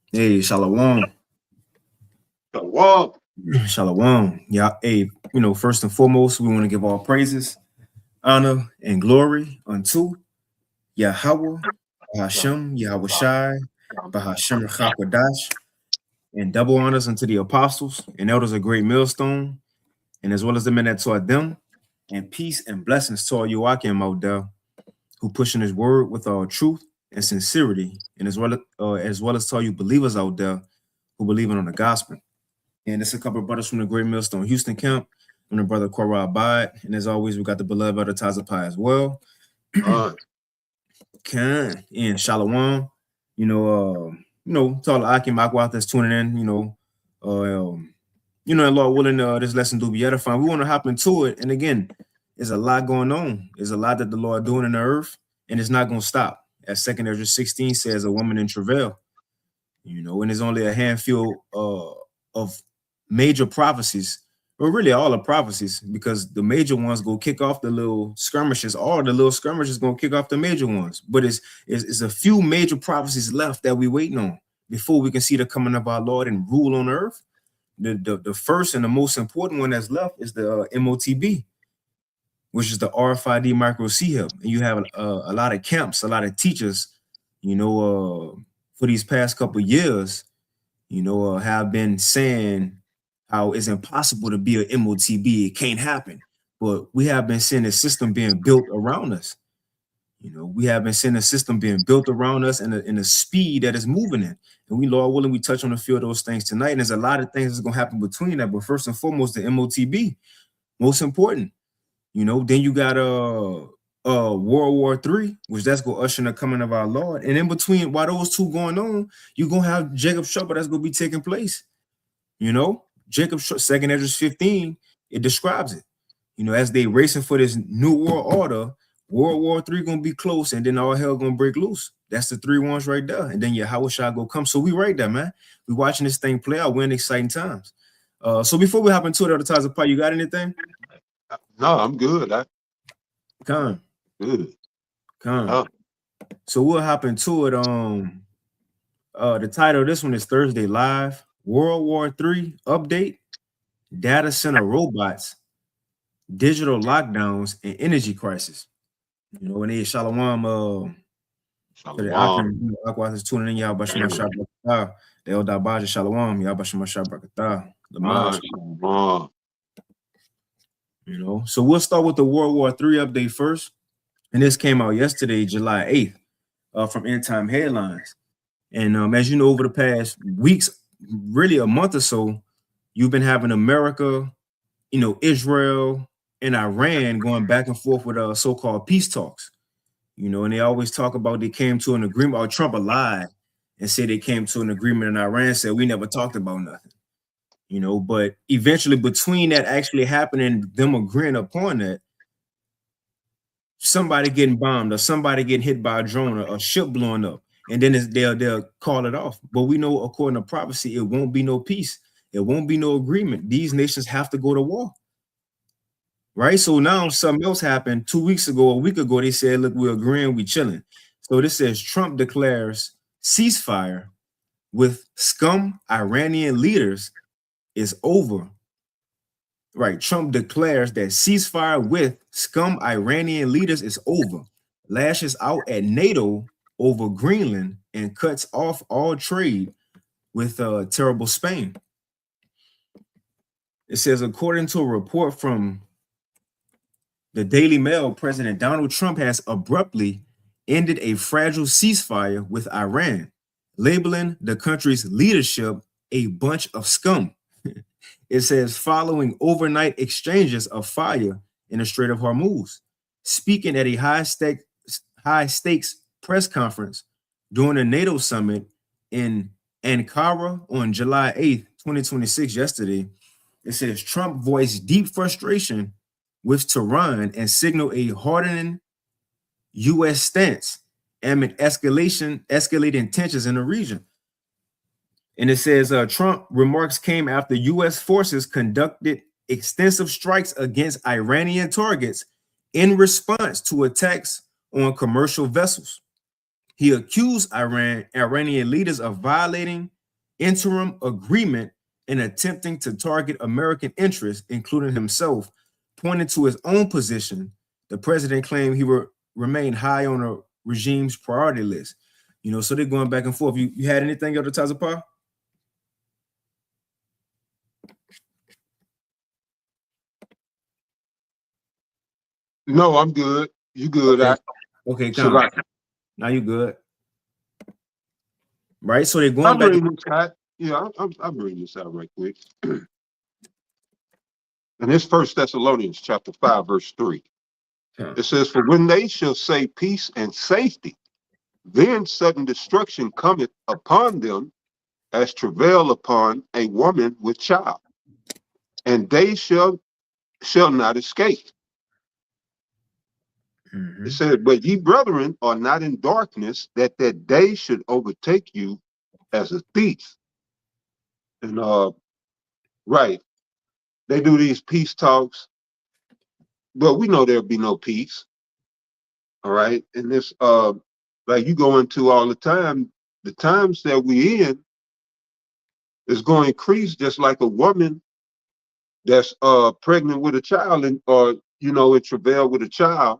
Hey, Shalom. Shalom. Shalom. Yeah, hey, first and foremost, we want to give all praises, honor, and glory unto Yahweh, Hashem, Yahweh Shai, Bahashem Rachakadash, and double honors unto the apostles and elders of Great Millstone, and as well as the men that taught them, and peace and blessings to all Yoakim out there who pushing his word with all truth and sincerity, and as well as to all you believers out there who believe in on the gospel. And it's a couple of brothers from the Great Millstone Houston camp. I'm the brother Korah Abad. And as always, we got the beloved Elder Taza Pai as well. Uh, Khan and Shalom. To all the Akim Akwat that's tuning in, and Lord willing, this lesson do be edifying. We want to hop into it. And again, there's a lot going on. There's a lot that the Lord doing in the earth, and it's not going to stop. As 2 Ezra 16 says, a woman in travail. And there's only a handful of major prophecies, or really all the prophecies, because the major ones go kick off the little skirmishes. All the little skirmishes gonna kick off the major ones. But it's a few major prophecies left that we waiting on before we can see the coming of our Lord and rule on earth. The first and the most important one that's left is the MOTB, which is the RFID micro C hub. And you have a lot of camps, a lot of teachers, for these past couple of years, have been saying how it's impossible to be an MOTB. It can't happen. But we have been seeing a system being built around us. We have been seeing a system being built around us and the speed that is moving in. And we, Lord willing, we touch on a few of those things tonight. And there's a lot of things that's going to happen between that. But first and foremost, the MOTB, most important. Then you got World War III, which that's going to usher in the coming of our Lord. And in between, while those two going on, you're going to have Jacob's trouble that's going to be taking place. Jacob's 2 Ezra 15, it describes it. As they racing for this new world order, World War III gonna be close, and then all hell gonna break loose. That's the three ones right there. And then how shall I go come? So we right there, man. We watching this thing play out. We're in exciting times. So before we hop into it, Times of Part, you got anything? no, I'm good. Come. Good. Come. So we'll hop into it. The title of this one is Thursday Live. World War III update, data center robots, digital lockdowns, and energy crisis. And they shalom for the Akron Aquas is tuning in, y'all bashim shabrakata. The El Dabaja Shalom, y'all bashim shabrakata. The Maj. So we'll start with the World War III update first. And this came out yesterday, July 8th, from End Time Headlines. And as you know, over the past weeks, really a month or so, you've been having America, Israel and Iran going back and forth with so-called peace talks. And they always talk about they came to an agreement, or Trump lied and said they came to an agreement, and Iran said we never talked about nothing. But eventually between that actually happening, them agreeing upon that, somebody getting bombed or somebody getting hit by a drone or a ship blowing up, and then they'll call it off. But we know, according to prophecy, it won't be no peace. It won't be no agreement. These nations have to go to war. Right? So now something else happened 2 weeks ago, a week ago. They said, look, we're agreeing, we're chilling. So this says Trump declares ceasefire with scum Iranian leaders is over. Right. Trump declares that ceasefire with scum Iranian leaders is over. Lashes out at NATO over Greenland and cuts off all trade with terrible Spain. It says, according to a report from the Daily Mail, President Donald Trump has abruptly ended a fragile ceasefire with Iran, labeling the country's leadership a bunch of scum. It says, following overnight exchanges of fire in the Strait of Hormuz. Speaking at a high-stakes press conference during the NATO summit in Ankara on July 8th, 2026, yesterday, it says Trump voiced deep frustration with Tehran and signaled a hardening U.S. stance amid escalating tensions in the region. And it says Trump remarks came after U.S. forces conducted extensive strikes against Iranian targets in response to attacks on commercial vessels. He accused Iranian leaders of violating interim agreement in attempting to target American interests, including himself, pointing to his own position. The president claimed he would remain high on the regime's priority list. So they're going back and forth. You had anything, Elder Tazapar? No, I'm good. You good? Okay, okay, come. Now you good, right? So they're going I'll back. bring this out. Yeah, I'll bring this out right quick. And it's First Thessalonians chapter 5, verse 3. It says, "For when they shall say peace and safety, then sudden destruction cometh upon them as travail upon a woman with child, and they shall not escape." It said, "But ye brethren are not in darkness, that day should overtake you as a thief." And right, they do these peace talks, but we know there'll be no peace. All right. And this like you go into all the time, the times that we in is going to increase, just like a woman that's pregnant with a child, and or in travail with a child.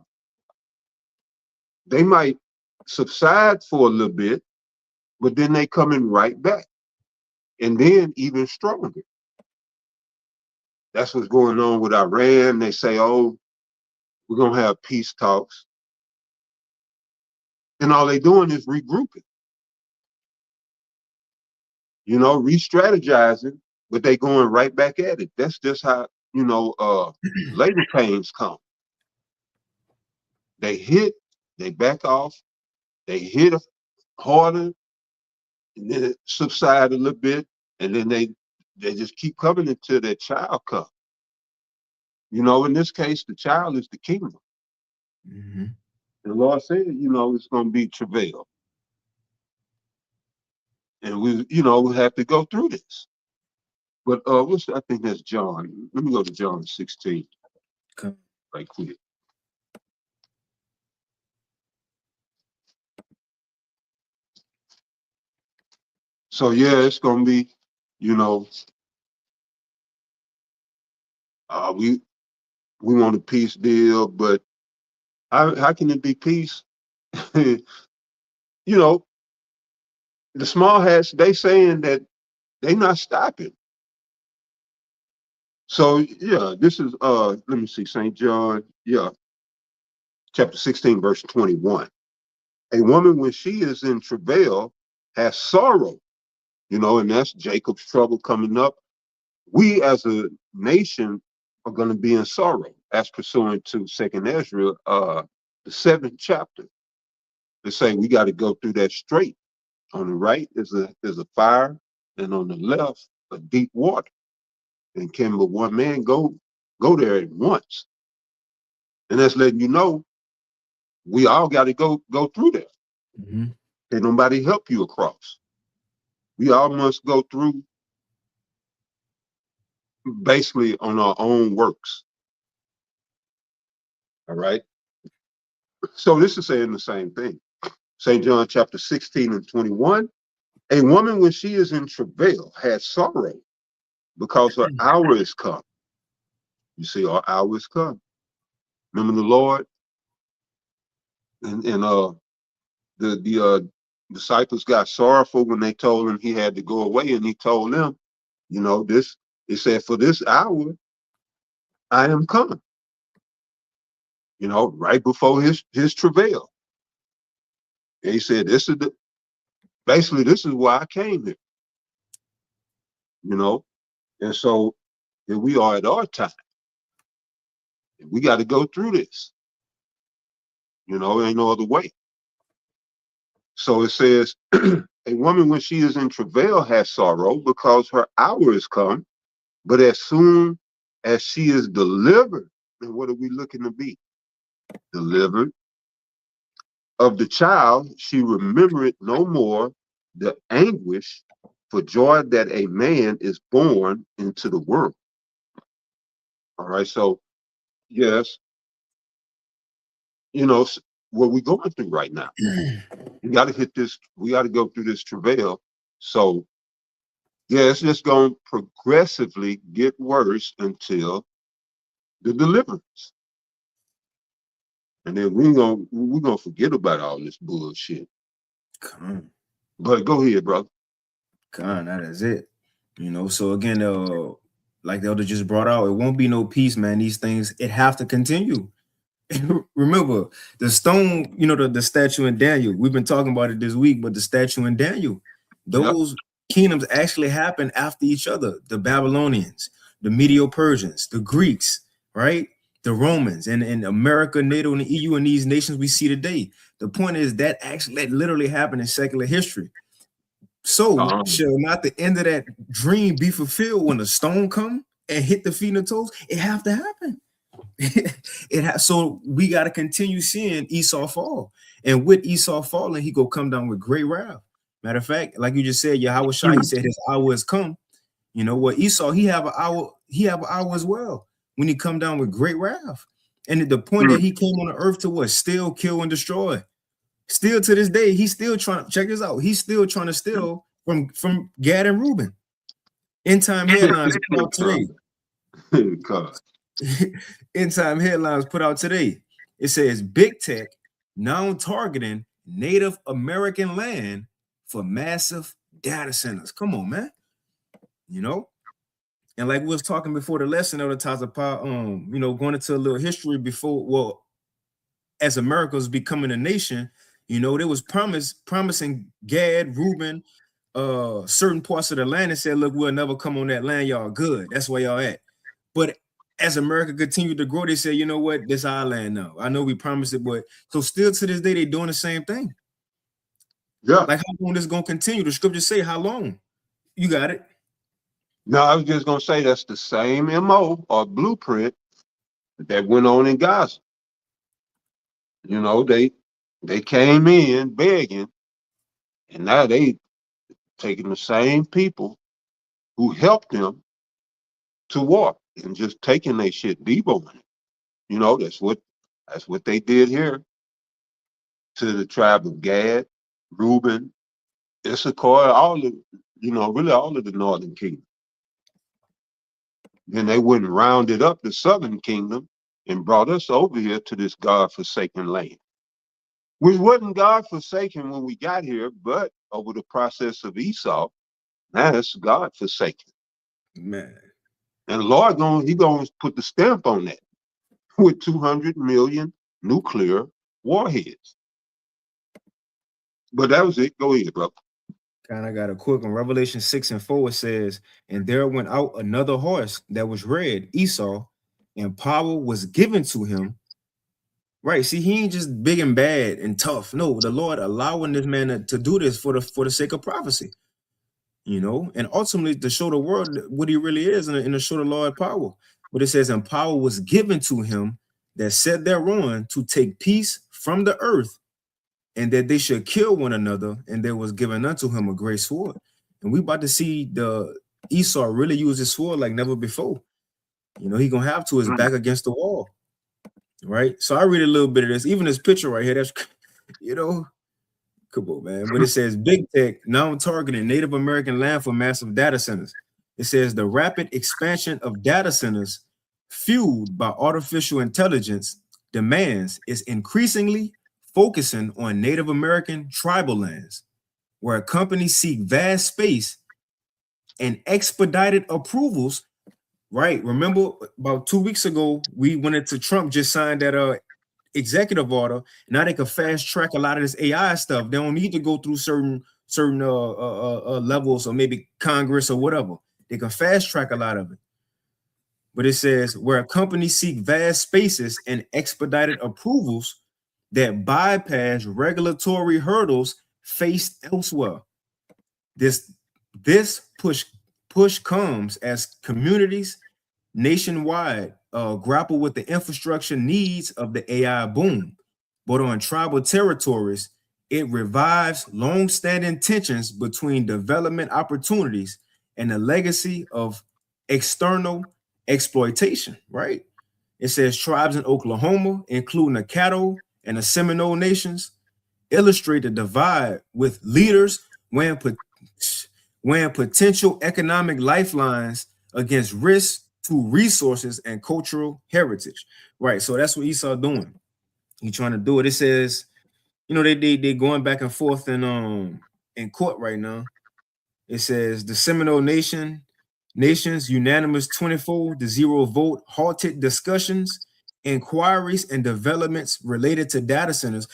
They might subside for a little bit, but then they coming right back, and then even stronger. That's what's going on with Iran. They say, "Oh, we're gonna have peace talks," and all they doing is regrouping, re-strategizing, but they going right back at it. That's just how labor pains come. They hit, they back off, they hit harder, and then it subside a little bit, and then they just keep coming until their child comes. In this case, the child is the kingdom. The Lord said, it's going to be travail, and we have to go through this. But I think that's John. Let me go to John 16, right quick. So yeah, it's going to be, we want a peace deal, but how can it be peace? The small hats, they saying that they not stopping. So yeah, this is let me see, St. John, chapter 16, verse 21. A woman, when she is in travail, has sorrow, and that's Jacob's trouble coming up. We as a nation are going to be in sorrow, as pursuant to Second Ezra, the 7th chapter. They say we got to go through that straight. On the right is a fire, and on the left a deep water. And can but one man go there at once? And that's letting you know we all got to go through there. Can't nobody help you across. We all must go through basically on our own works. All right. So this is saying the same thing. St. John chapter 16 and 21. A woman, when she is in travail, has sorrow because her hour is come. You see, our hour is come. Remember the Lord and the disciples got sorrowful when they told him he had to go away, and he told them, this. He said, "For this hour I am coming." Right before his travail. And he said, "This is this is why I came here." And so here we are at our time. We got to go through this. Ain't no other way. So it says, "A woman, when she is in travail, has sorrow because her hour is come. But as soon as she is delivered," and what are we looking to be? Delivered of the child, she remembereth no more the anguish for joy that a man is born into the world. All right. So yes, what we're going through right now. You got to hit this. We got to go through this travail. So Yeah, it's just going to progressively get worse until the deliverance. And then we're gonna forget about all this bullshit. Con, But go ahead, brother. that is it. So again, like the elder just brought out, it won't be no peace, man. These things, it have to continue. Remember the stone, the statue in Daniel. We've been talking about it this week, but the statue in Daniel, Yep. those kingdoms actually happen after each other. The Babylonians, the Medo-Persians, the Greeks, right? The Romans and America, NATO, and the EU, and these nations we see today. The point is that literally happened in secular history. So shall not the end of that dream be fulfilled when the stone come and hit the feet and the toes? It have to happen. So we got to continue seeing Esau fall, and with Esau falling, he go come down with great wrath. Matter of fact, like you just said, Yahweh Shai, he said his hour has come. You know what? Esau, he have an hour. He have an hour as well when he come down with great wrath. And at the point that he came on the earth to what? Steal, kill, and destroy. Still to this day, he's still trying to check this out. He's still trying to steal from Gad and Reuben. End time headlines put out today. End time headlines put out today. It says big tech now targeting Native American land for massive data centers. Come on, man. And like we was talking before the lesson of the Tazapa, going into a little history before, well, as America was becoming a nation, there was promising Gad, Reuben, certain parts of the land and said, look, we'll never come on that land. Y'all good. That's where y'all at. But as America continued to grow, they said, you know what? This our land now. I know we promised it, but so still to this day, they're doing the same thing. Yeah. Like how long this is going to continue? The scriptures say how long? You got it. No, I was just going to say that's the same MO or blueprint that went on in Gaza. They came in begging, and now they taking the same people who helped them to war and just taking their shit, deboing it. That's what they did here to the tribe of Gad, Reuben, Issachar, really all of the northern kingdom. Then they went and rounded up the southern kingdom and brought us over here to this God-forsaken land, which wasn't God-forsaken when we got here, but over the process of Esau, now it's God-forsaken. Man. And the Lord he going to put the stamp on that with 200 million nuclear warheads. But that was it. Go ahead, bro. Kind of got a quick one. Revelation 6:4 says, and there went out another horse that was red, Esau, and power was given to him. Right. See, he ain't just big and bad and tough. No, the Lord allowing this man to do this for the sake of prophecy. And ultimately to show the world what he really is and to show the Lord power. But it says, and power was given to him that sat thereon to take peace from the earth, and that they should kill one another, and there was given unto him a great sword. And we about to see the Esau really use his sword like never before. He gonna have to his back against the wall. Right. So I read a little bit of this, even this picture right here. That's come on, man. But it says big tech now targeting Native American land for massive data centers. It says the rapid expansion of data centers fueled by artificial intelligence demands is increasingly focusing on Native American tribal lands, where companies seek vast space and expedited approvals. Right. Remember about 2 weeks ago, we went into Trump just signed that executive order. Now they can fast track a lot of this AI stuff. They don't need to go through certain levels or maybe Congress or whatever. They can fast track a lot of it. But it says where companies seek vast spaces and expedited approvals that bypass regulatory hurdles faced elsewhere. This push comes as communities nationwide grapple with the infrastructure needs of the AI boom. But on tribal territories, it revives long-standing tensions between development opportunities and the legacy of external exploitation, right? It says tribes in Oklahoma, including the Caddo and the Seminole nations, illustrate the divide with leaders wearing weighing potential economic lifelines against risks to resources and cultural heritage. Right. So that's what Esau doing. He trying to do it. It says, you know, they going back and forth in court right now. It says the Seminole nations unanimous 24-0 vote halted discussions, inquiries, and developments related to data centers,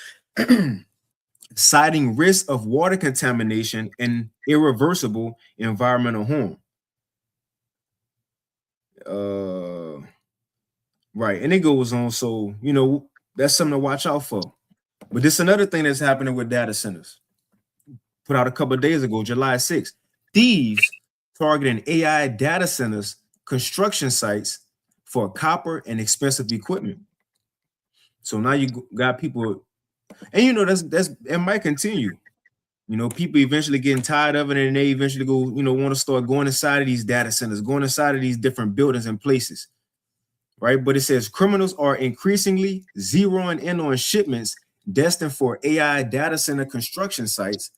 citing risk of water contamination and irreversible environmental harm. Right, and it goes on. So, you know, that's something to watch out for. But this is another thing that's happening with data centers. Put out a couple of days ago, July 6th. Thieves targeting AI data centers, construction sites for copper and expensive equipment. So now you got people, and you know, that's it might continue. You know, people eventually getting tired of it, and they eventually go, you know, want to start going inside of these data centers, going inside of these different buildings and places. Right. But it says criminals are increasingly zeroing in on shipments destined for AI data center construction sites,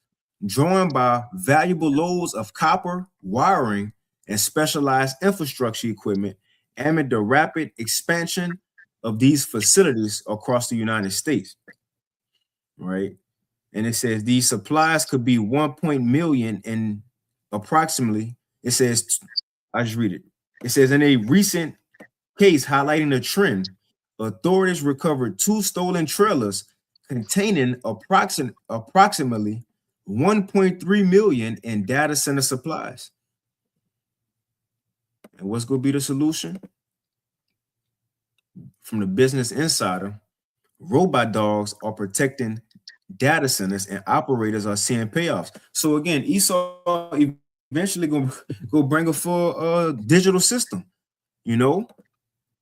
drawn by valuable loads of copper, wiring, and specialized infrastructure equipment amid the rapid expansion of these facilities across the United States. Right. And it says these supplies could be 1 million and approximately, it says, I just read it. It says in a recent case highlighting the trend, authorities recovered 2 stolen trailers containing approximately 1.3 million in data center supplies. And what's going to be the solution? From the Business Insider, robot dogs are protecting data centers and operators are seeing payoffs. So again, Esau eventually going to go bring a full digital system, you know.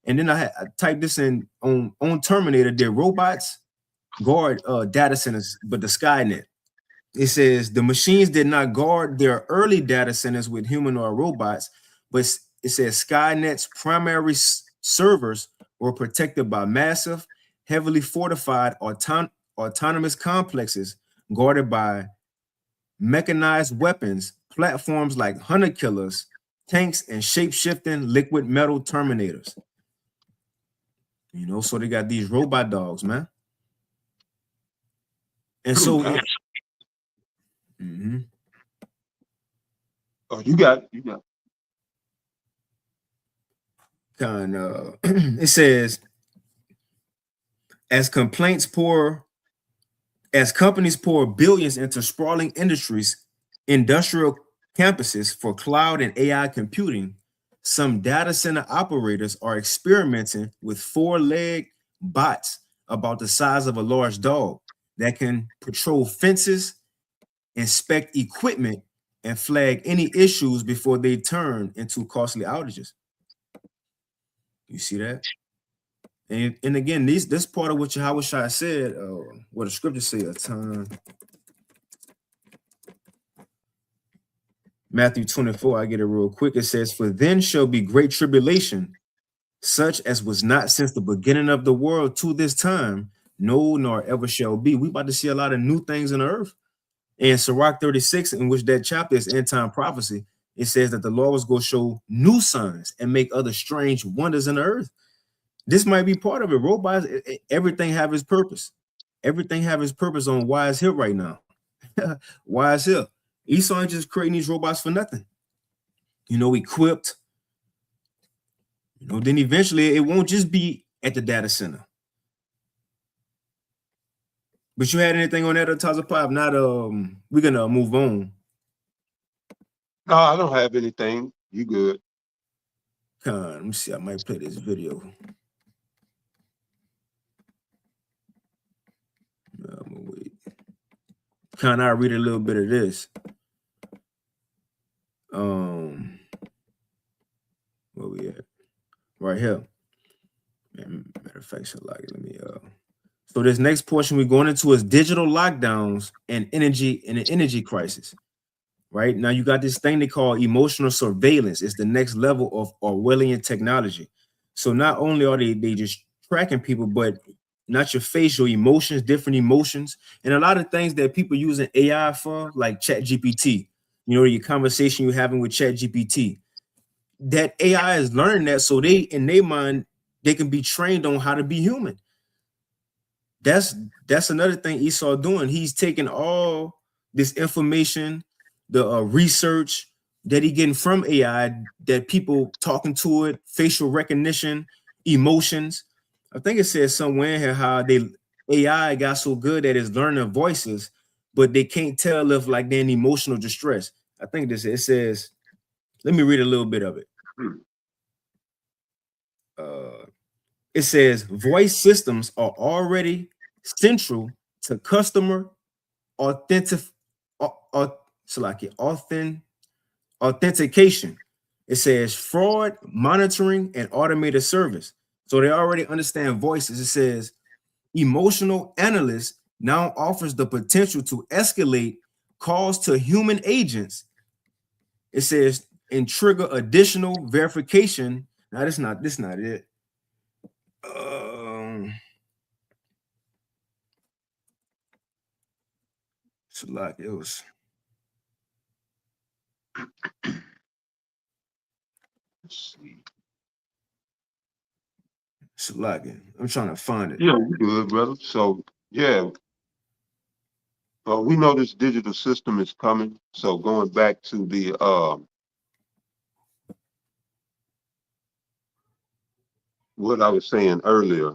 And then I typed this in on Terminator. Their robots guard data centers, but the Skynet. It says the machines did not guard their early data centers with humanoid robots, but it says Skynet's primary servers were protected by massive, heavily fortified autonomous complexes guarded by mechanized weapons, platforms like hunter killers, tanks, and shape-shifting liquid metal terminators. You know, so they got these robot dogs, man. And so Oh, you got kind of it says as companies pour billions into sprawling industrial campuses for cloud and AI computing, some data center operators are experimenting with 4-legged bots about the size of a large dog that can patrol fences, inspect equipment, and flag any issues before they turn into costly outages. You see that? And again, this part of what Yahushua said, what the scripture say a time. Matthew 24, I get it real quick. It says, for then shall be great tribulation, such as was not since the beginning of the world to this time, no, nor ever shall be. We about to see a lot of new things in the earth. And Sirach 36, in which that chapter is end time prophecy, it says that the Lord was going to show new signs and make other strange wonders in the earth. This might be part of it. Robots, everything have its purpose. Everything have its purpose on why it's here right now. Why it's here. Esau ain't just creating these robots for nothing. You know, equipped. You know, then eventually it won't just be at the data center. But you had anything on that, Tazapop? Not we're gonna move on. No, I don't have anything. You good. Let me see. I might play this video. I'm gonna wait. I read a little bit of this. Where we at? Right here. Matter of fact, let me so this next portion we're going into is digital lockdowns and an energy crisis. Right now, you got this thing they call emotional surveillance. It's the next level of Orwellian technology. So not only are they just tracking people, but not your face, your emotions, different emotions, and a lot of things that people using AI for, like ChatGPT. you know, your conversation you're having with Chat GPT. That AI is learning that, so they in their mind they can be trained on how to be human. That's that's another thing Esau doing. He's taking all this information, the research that he getting from AI, that people talking to it, facial recognition, emotions. I think it says somewhere in here how they AI got so good that it's learning voices, but they can't tell if like they're in emotional distress. I think this it says. Let me read a little bit of it. Hmm. Uh, it says voice systems are already central to customer authentic, authentication. It says fraud monitoring and automated service. So they already understand voices. It says emotional analyst now offers the potential to escalate calls to human agents. It says and trigger additional verification. Now this not it. So like it was Let's see. Salakia. I'm trying to find it. Yeah, we good, brother. So yeah, we know this digital system is coming. So going back to the what I was saying earlier,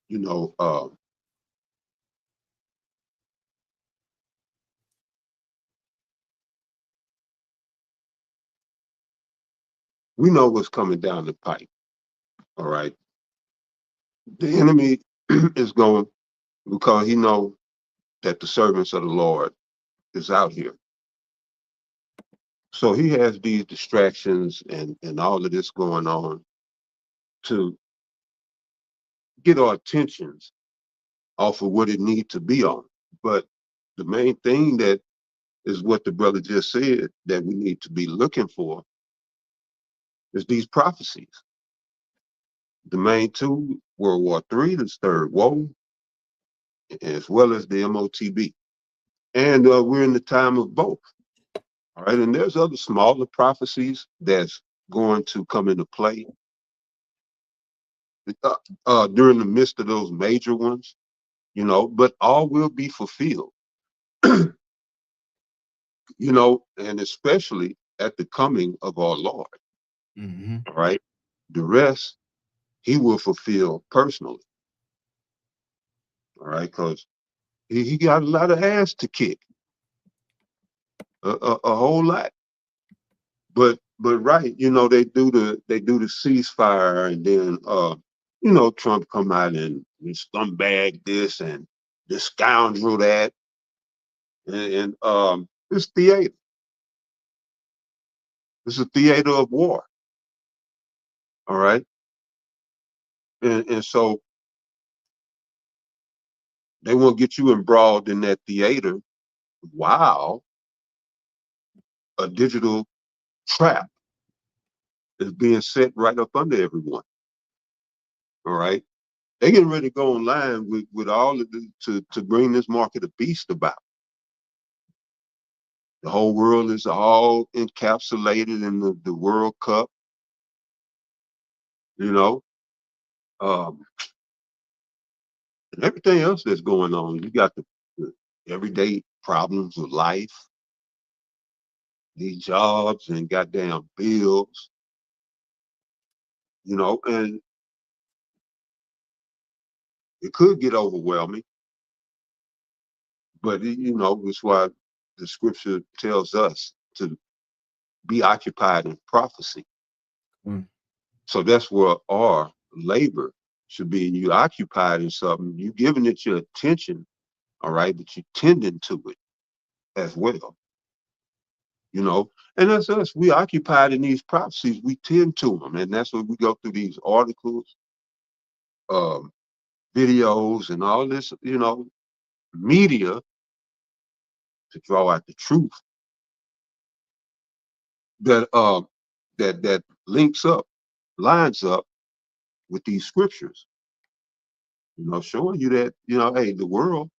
you know, we know what's coming down the pipe. All right, the enemy is going because he know that the servants of the Lord is out here. So he has these distractions and all of this going on to get our attentions off of what it needs to be on. But the main thing that is what the brother just said that we need to be looking for is these prophecies. The main two, World War III, the third woe, as well as the MOTB. And we're in the time of both. All right. And there's other smaller prophecies that's going to come into play during the midst of those major ones, you know, but all will be fulfilled, you know, and especially at the coming of our Lord. Mm-hmm. All right. The rest he will fulfill personally. All right. Because he got a lot of ass to kick, a whole lot. But right, you know, they do the ceasefire and then you know, Trump come out and scumbag this and this scoundrel that and it's theater. It's a theater of war. All right. And so they want to get you embroiled in that theater while a digital trap is being set right up under everyone. All right. They getting ready to go online with all of the to bring this market of beast about. The whole world is all encapsulated in the World Cup, you know, um, and everything else that's going on. You got the everyday problems of life, these jobs and goddamn bills, you know, and it could get overwhelming, but you know, it's why the scripture tells us to be occupied in prophecy. Mm. So that's where our labor should be. You occupied in something, you giving it your attention, all right, but you tending to it as well, you know. And that's us. We occupied in these prophecies. We tend to them, and that's what we go through these articles, um, videos, and all this, you know, media to draw out the truth that that links up, lines up with these scriptures. You know, showing you that, you know, hey, the world,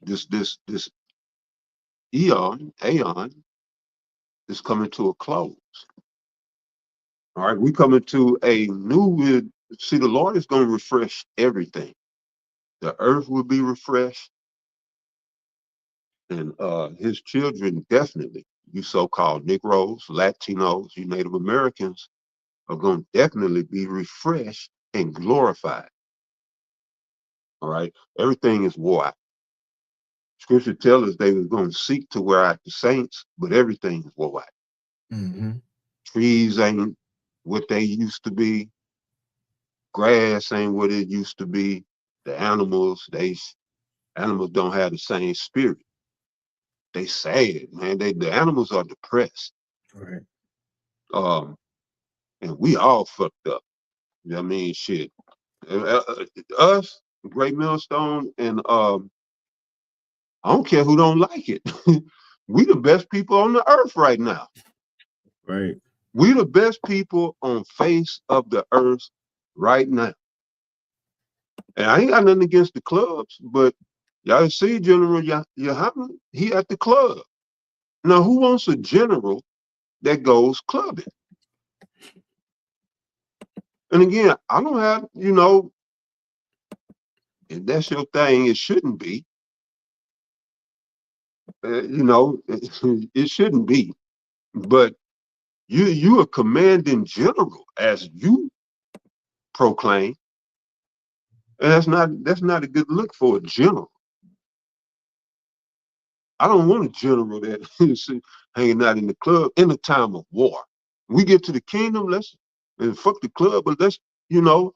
this aeon is coming to a close. All right, we coming to a new. See, the Lord is going to refresh everything. The earth will be refreshed, and His children definitely. You so-called Negroes, Latinos, you Native Americans are going to definitely be refreshed and glorified. All right, everything is wore out. Scripture tells us they were going to seek to wear out the saints, but everything is wore out. Mm-hmm. Trees ain't what they used to be. Grass ain't what it used to be. The animals don't have the same spirit. They sad, man. The animals are depressed. Right. Um, and we all fucked up. You know what I mean? Shit. Us, Great Millstone, and I don't care who don't like it. We the best people on the earth right now. Right. We the best people on face of the earth right now. And I ain't got nothing against the clubs, but y'all see General Yahamna, he at the club. Now, who wants a general that goes clubbing? And again, I don't have, if that's your thing, it shouldn't be. It shouldn't be. But you a commanding general, as you proclaim, and that's not a good look for a general. I don't want a general that is hanging out in the club in a time of war. We get to the kingdom, let's and fuck the club, but let's do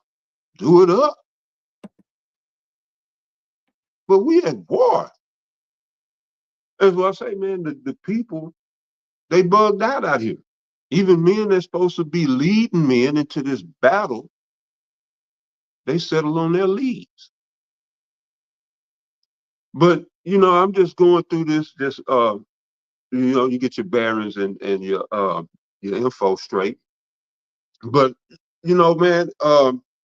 it up. But we at war. That's what I say, man. The people, they bugged out here. Even men that's supposed to be leading men into this battle, they settle on their leads. But I'm just going through this you get your bearings and your info straight. But man,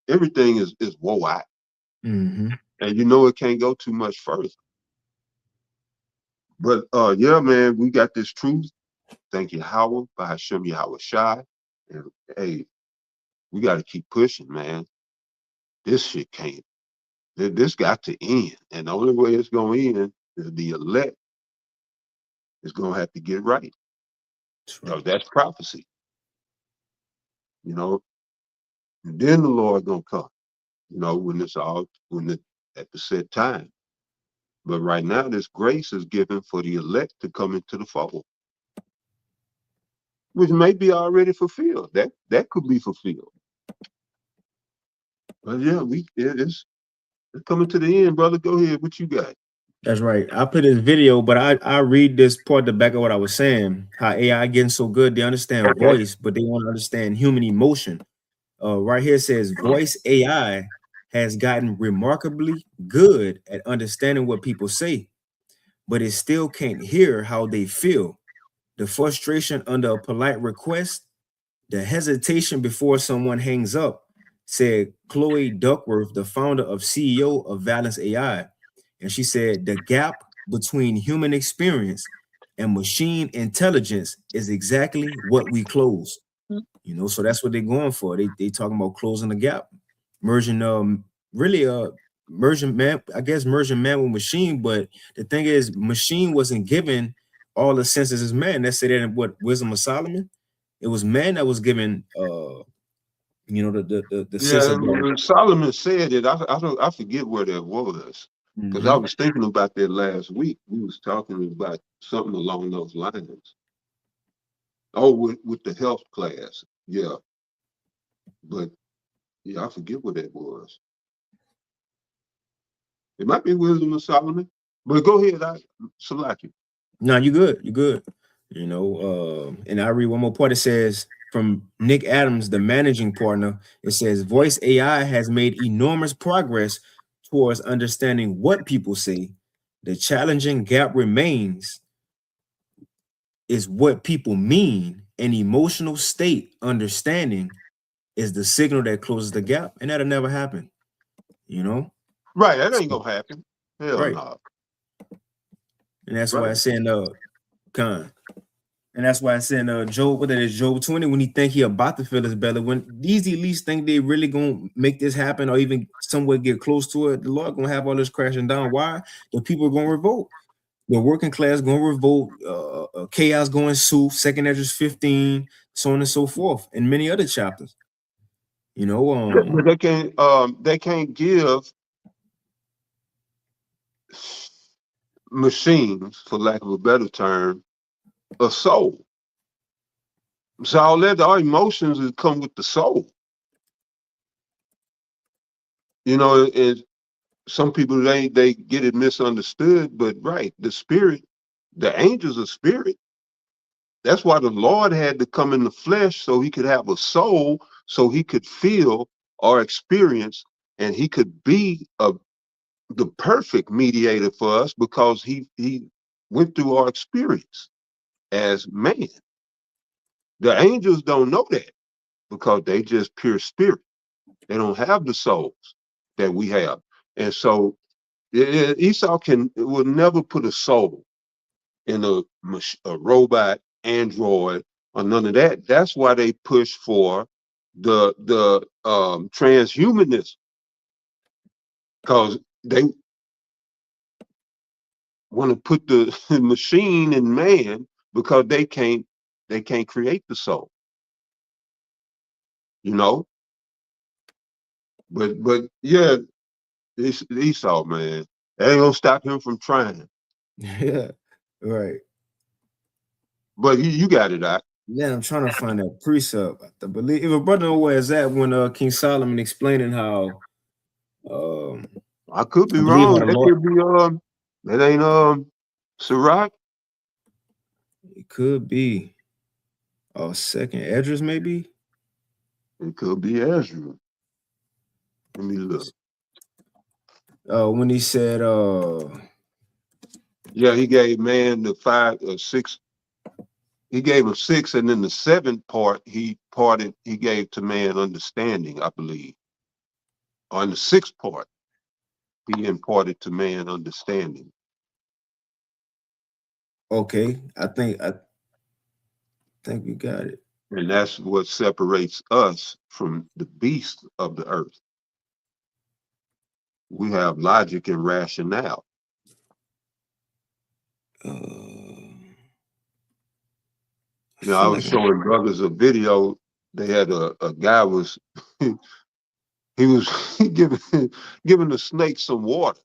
everything is woe out. Mm-hmm. And it can't go too much further. But yeah, man, we got this truth. Thank you, Howard, by Hashem Yahweh Shai. And hey, we got to keep pushing, man. This shit can't. This got to end. And the only way it's going to end is the elect is going to have to get right. Because that's prophecy. And then the Lord going to come, when at the set time. But right now, this grace is given for the elect to come into the fold, which may be already fulfilled. That could be fulfilled. But yeah, it's coming to the end, brother. Go ahead. What you got? That's right. I put this video, but I read this part the back of what I was saying. How AI getting so good, they understand voice, but they want to understand human emotion. Right here says voice AI has gotten remarkably good at understanding what people say, but it still can't hear how they feel. The frustration under a polite request, the hesitation before someone hangs up, said Chloe Duckworth, the founder of CEO of Valence AI. And she said the gap between human experience and machine intelligence is exactly what we close. So that's what they're going for. They talking about closing the gap, merging really merging man, I guess merging man with machine. But the thing is, machine wasn't given all the senses as man. That's it in what Wisdom of Solomon. It was man that was given the sense Yeah, of and Solomon said it. I forget where that was because I Mhm. was thinking about that last week. We was talking about something along those lines. Oh, with the health class, yeah. But yeah, I forget what that was. It might be Wisdom of Solomon. But go ahead, Salaki. No, you good. You good. And I read one more part. It says from Nick Adams, the managing partner, it says voice AI has made enormous progress towards understanding what people say. The challenging gap remains is what people mean. An emotional state understanding is the signal that closes the gap, and that'll never happen. You know, Right, that ain't gonna happen. Hell right? no. And that's why Right. I'm saying Con. And that's why I said Job, what that is, Job 20, when he think he about to fill his belly, when these elites think they really gonna make this happen or even somewhere get close to it, the Lord gonna have all this crashing down. Why? The people are gonna revolt. The working class gonna revolt, chaos going ensue, second Esdras 15, so on and so forth, and many other chapters. You know, But they can't give machines, for lack of a better term, a soul. So all that, our emotions is come with the soul. You know, and some people they get it misunderstood, but right, the spirit, the angels are spirit. That's why the Lord had to come in the flesh so he could have a soul, so he could feel or experience, and he could be the perfect mediator for us because he went through our experience as man. The angels don't know that because they just pure spirit. They don't have the souls that we have. And so Esau will never put a soul in a robot, android, or none of that. That's why they push for the transhumanism, because they want to put the machine in man because they can't create the soul. You know, but yeah, Esau, man, that ain't gonna stop him from trying. yeah, right. But you got it out. Yeah, I'm trying to find that precept. I believe if a brother know where it's at when King Solomon explaining how I could be I believe how wrong. the That Lord, could be that ain't Sirach. it could be second Esdras maybe. It could be Ezra. Let me look. When he said Yeah, he gave man the 5 or 6. He gave him 6, and then the 7th part he gave to man understanding, I believe. On the 6th part, he imparted to man understanding. okay, I think we got it. And that's what separates us from the beast of the earth. We have logic and rationale. I You know, I feel was like showing brothers a video. They had a guy was he was giving the snake some water,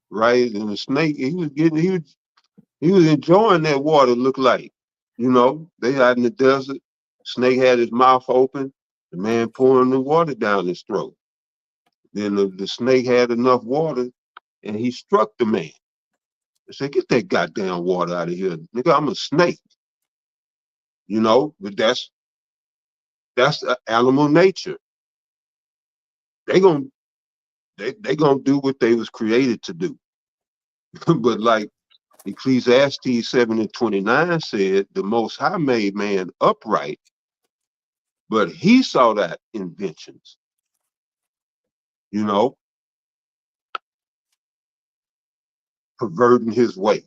right? And the snake he was enjoying that water. Looked like, they out in the desert. Snake had his mouth open. The man pouring the water down his throat. Then the snake had enough water, and he struck the man. I said, "Get that goddamn water out of here, nigga! I'm a snake." But that's animal nature. They gonna they gonna do what they was created to do. But like Ecclesiastes 7:29 said, the Most High made man upright, but he saw that inventions, you know, perverting his way.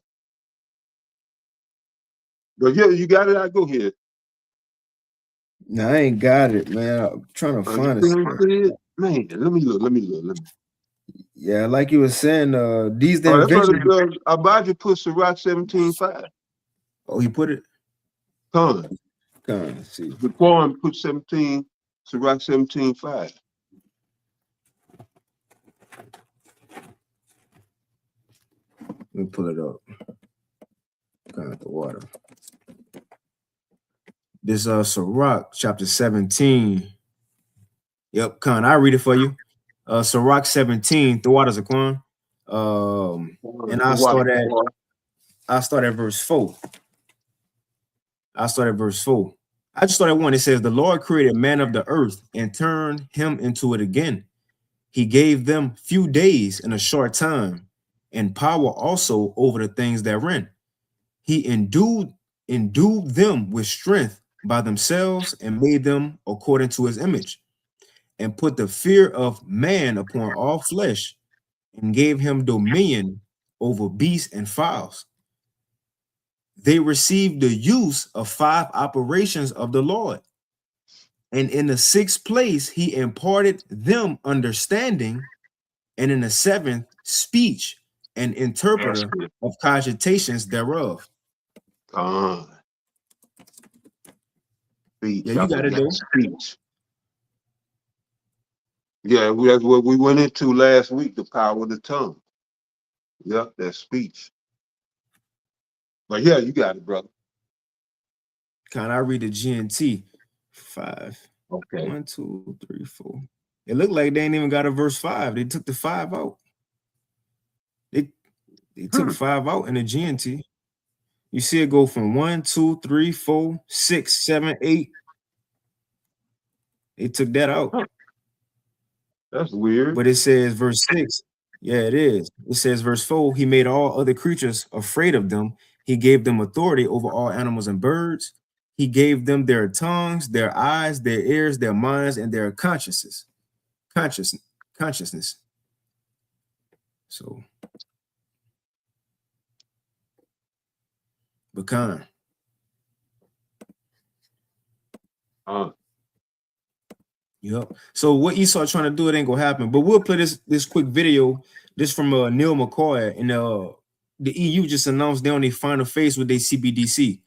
But yeah, you got it. I go here. no, I ain't got it, man. I'm trying to You find it. still see it? Man, let me look. Let me look. Yeah, like you were saying, these the Oh, that brother inventions. Abijah put Sirach 17:5. Oh, he put it. Con. Let's see. The poem put 17, Sirach 17:5. Let me pull it up. Got the water. This Sirach chapter 17. Yep, Khan, I read it for you. Sirach 17, the waters of Quan. And I start at verse 4. I start at verse 4. I just start at 1. It says, the Lord created man of the earth and turned him into it again. He gave them few days in a short time, and power also over the things therein. He endued them with strength by themselves and made them according to his image, and put the fear of man upon all flesh, and gave him dominion over beasts and fowls. they received the use of 5 operations of the Lord. And in the 6th place, he imparted them understanding, and in the 7th, speech and interpreter of cogitations thereof. Speech. Yeah, you got it though. Speech. Yeah, that's what we went into last week, the power of the tongue. Yep, that's speech. But yeah, you got it, brother. Can I read the GNT? 5. Okay. 1, 2, 3, 4. It looked like they ain't even got a verse 5. They took the 5 out. They took 5 out in the GNT. You see it go from 1, 2, 3, 4, 6, 7, 8. They took that out. That's weird. But it says verse 6. Yeah, it is. It says verse 4, he made all other creatures afraid of them. He gave them authority over all animals and birds. He gave them their tongues, their eyes, their ears, their minds, and their consciousness. Consciousness. So, Bakan. Yep. So what Esau trying to do, it ain't gonna happen. But we'll play this quick video. This from Neil McCoy, and the EU just announced they're on their final phase with their CBDC.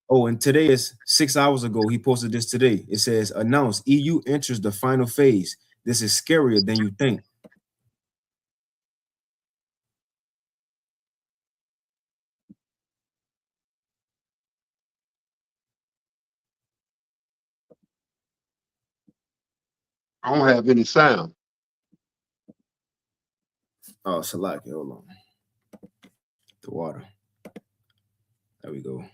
Oh, and today is 6 hours ago. He posted this today. It says, announced EU enters the final phase. This is scarier than you think. I don't have any sound. Oh, Salaki, hold on. The water. There we go.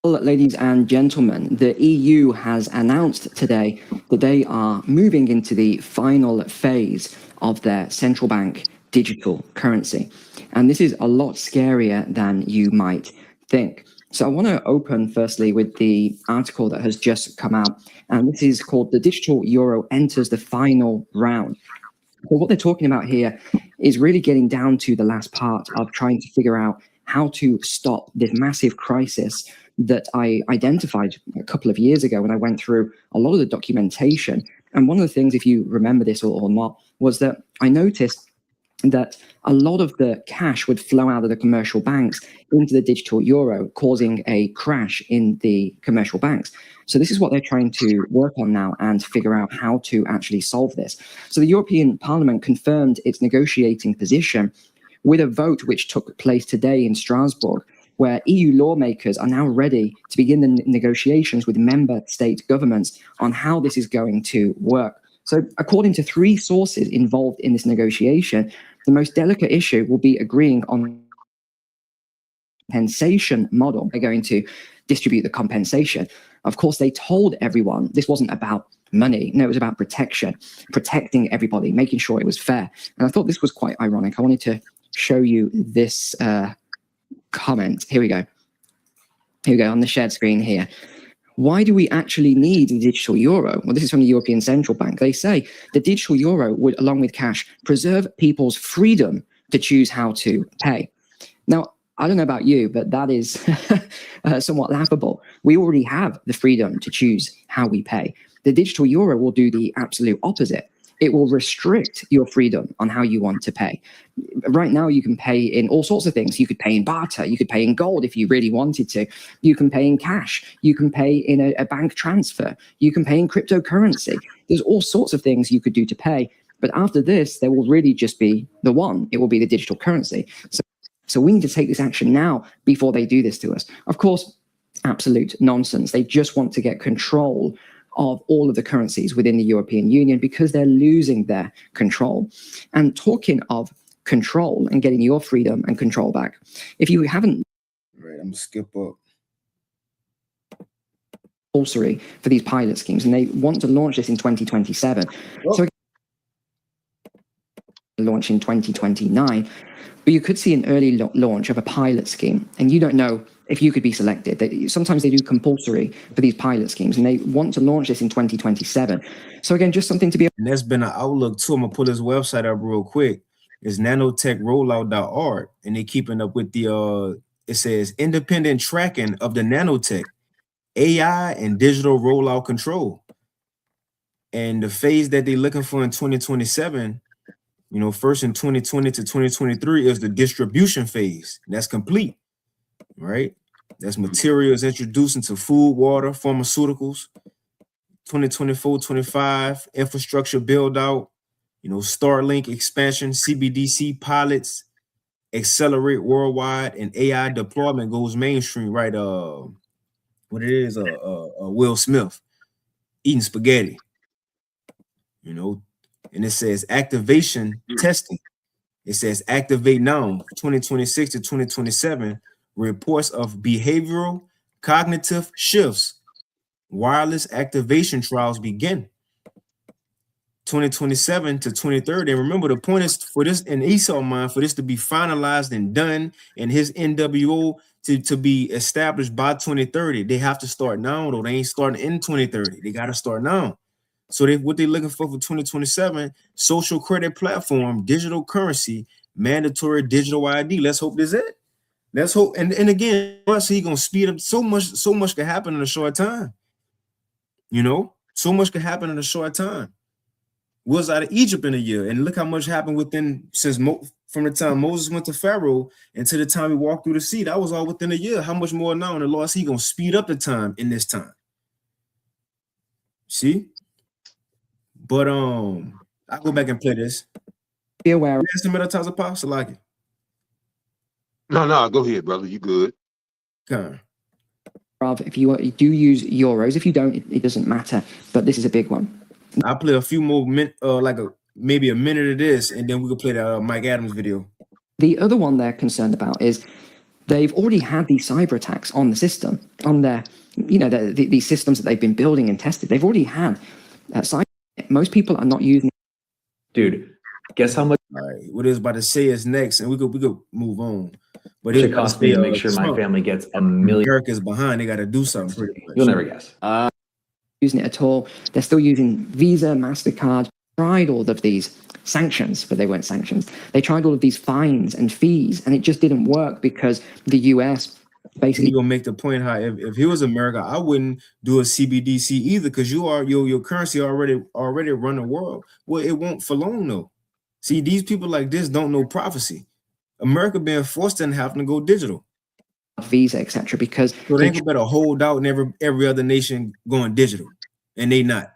Well, ladies and gentlemen, the EU has announced today that they are moving into the final phase of their central bank digital currency. And this is a lot scarier than you might think. So I want to open firstly with the article that has just come out. And this is called "The Digital Euro Enters the Final Round." So what they're talking about here is really getting down to the last part of trying to figure out how to stop this massive crisis that I identified a couple of years ago when I went through a lot of the documentation. And one of the things, if you remember this or not, was that I noticed that a lot of the cash would flow out of the commercial banks into the digital euro, causing a crash in the commercial banks. So this is what they're trying to work on now and figure out how to actually solve this. So the European Parliament confirmed its negotiating position with a vote which took place today in Strasbourg, where EU lawmakers are now ready to begin the negotiations with member state governments on how this is going to work. So according to 3 sources involved in this negotiation, the most delicate issue will be agreeing on compensation model. They're going to distribute the compensation. Of course, they told everyone this wasn't about money. No, it was about protection, protecting everybody, making sure it was fair. And I thought this was quite ironic. I wanted to show you this comment. Here we go. Here we go on the shared screen here. Why do we actually need the digital euro? Well, this is from the European Central Bank. They say the digital euro would, along with cash, preserve people's freedom to choose how to pay. Now, I don't know about you, but that is somewhat laughable. We already have the freedom to choose how we pay. The digital euro will do the absolute opposite. It will restrict your freedom on how you want to pay. Right now, you can pay in all sorts of things. You could pay in barter. You could pay in gold if you really wanted to. You can pay in cash. You can pay in a bank transfer. You can pay in cryptocurrency. There's all sorts of things you could do to pay. But after this, there will really just be the one. It will be the digital currency. So we need to take this action now before they do this to us. Of course, absolute nonsense. They just want to get control of all of the currencies within the European Union because they're losing their control. And talking of control and getting your freedom and control back, if you haven't... Right, I'm gonna skip up. ...compulsory for these pilot schemes, and they want to launch this in 2027. Oh. So launch in 2029. But you could see an early launch of a pilot scheme, and you don't know if you could be selected. Sometimes they do compulsory for these pilot schemes, and they want to launch this in 2027. So again, just something to be. And that's been an outlook too. I'm gonna pull this website up real quick. It's nanotechrollout.org, and they keeping up with the it says independent tracking of the nanotech, AI, and digital rollout control. And the phase that they're looking for in 2027, you know, first in 2020 to 2023 is the distribution phase. That's complete, right? That's materials introduced into food, water, pharmaceuticals. 2024-25 infrastructure build out, you know, Starlink expansion, CBDC pilots accelerate worldwide, and AI deployment goes mainstream, right? What it is, Will Smith eating spaghetti, you know, and it says activation testing. It says activate now, 2026 to 2027, reports of behavioral cognitive shifts. Wireless activation trials begin. 2027 to 2030. And remember, the point is for this in Esau mind, for this to be finalized and done, and his NWO to be established by 2030. They have to start now, though. They ain't starting in 2030. They got to start now. So what they're looking for 2027, social credit platform, digital currency, mandatory digital ID. Let's hope this is it. Let's hope. And again, once he gonna speed up so much can happen in a short time. You know, so much can happen in a short time. Was out of Egypt in a year, and look how much happened within from the time Moses went to Pharaoh until the time he walked through the sea. That was all within a year. How much more now? And the Lord, he gonna speed up the time in this time. See, but I'll go back and play this. Be aware. No, go ahead, brother. You good? Okay. If you do use euros, if you don't, it doesn't matter. But this is a big one. I'll play a few more maybe a minute of this, and then we can play the Mike Adams video. The other one they're concerned about is they've already had these cyber attacks on the system, on their, you know, these systems that they've been building and tested. They've already had cyber. Most people are not using. Dude, guess how much? All right, what is about to say is next, and we could move on. But it cost me to make sure my family gets $1 million. America's behind. They got to do something pretty much. You'll never guess. Using it at all. They're still using Visa, MasterCard. Tried all of these sanctions, but they weren't sanctions. They tried all of these fines and fees, and it just didn't work because the US basically. You're gonna make the point how if he was America, I wouldn't do a CBDC either, because your currency already run the world. Well, it won't for long though. See, these people like this don't know prophecy. America being forced to having to go digital. Visa, etc. Because so they better hold out, and every other nation going digital, and they not.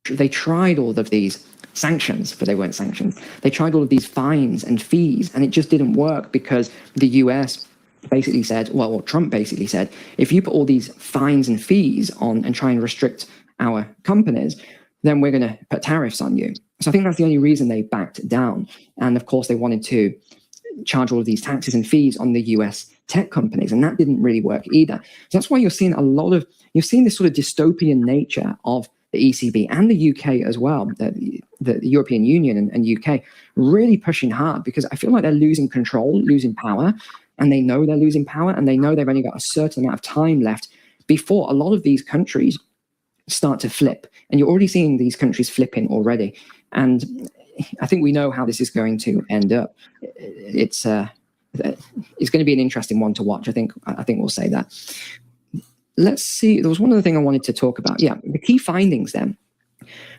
They tried all of these sanctions, but they weren't sanctions. They tried all of these fines and fees, and it just didn't work because the US basically said, well, Trump basically said, if you put all these fines and fees on and try and restrict our companies, then we're going to put tariffs on you. So I think that's the only reason they backed down. And of course, they wanted to charge all of these taxes and fees on the US tech companies, and that didn't really work either. So that's why you're seeing you're seeing this sort of dystopian nature of the ECB and the UK as well, the European Union and UK really pushing hard, because I feel like they're losing control, losing power, and they know they're losing power, and they know they've only got a certain amount of time left before a lot of these countries start to flip. And you're already seeing these countries flipping already. And I think we know how this is going to end up. It's going to be an interesting one to watch. I think we'll say that. Let's see. There was one other thing I wanted to talk about. Yeah, the key findings then.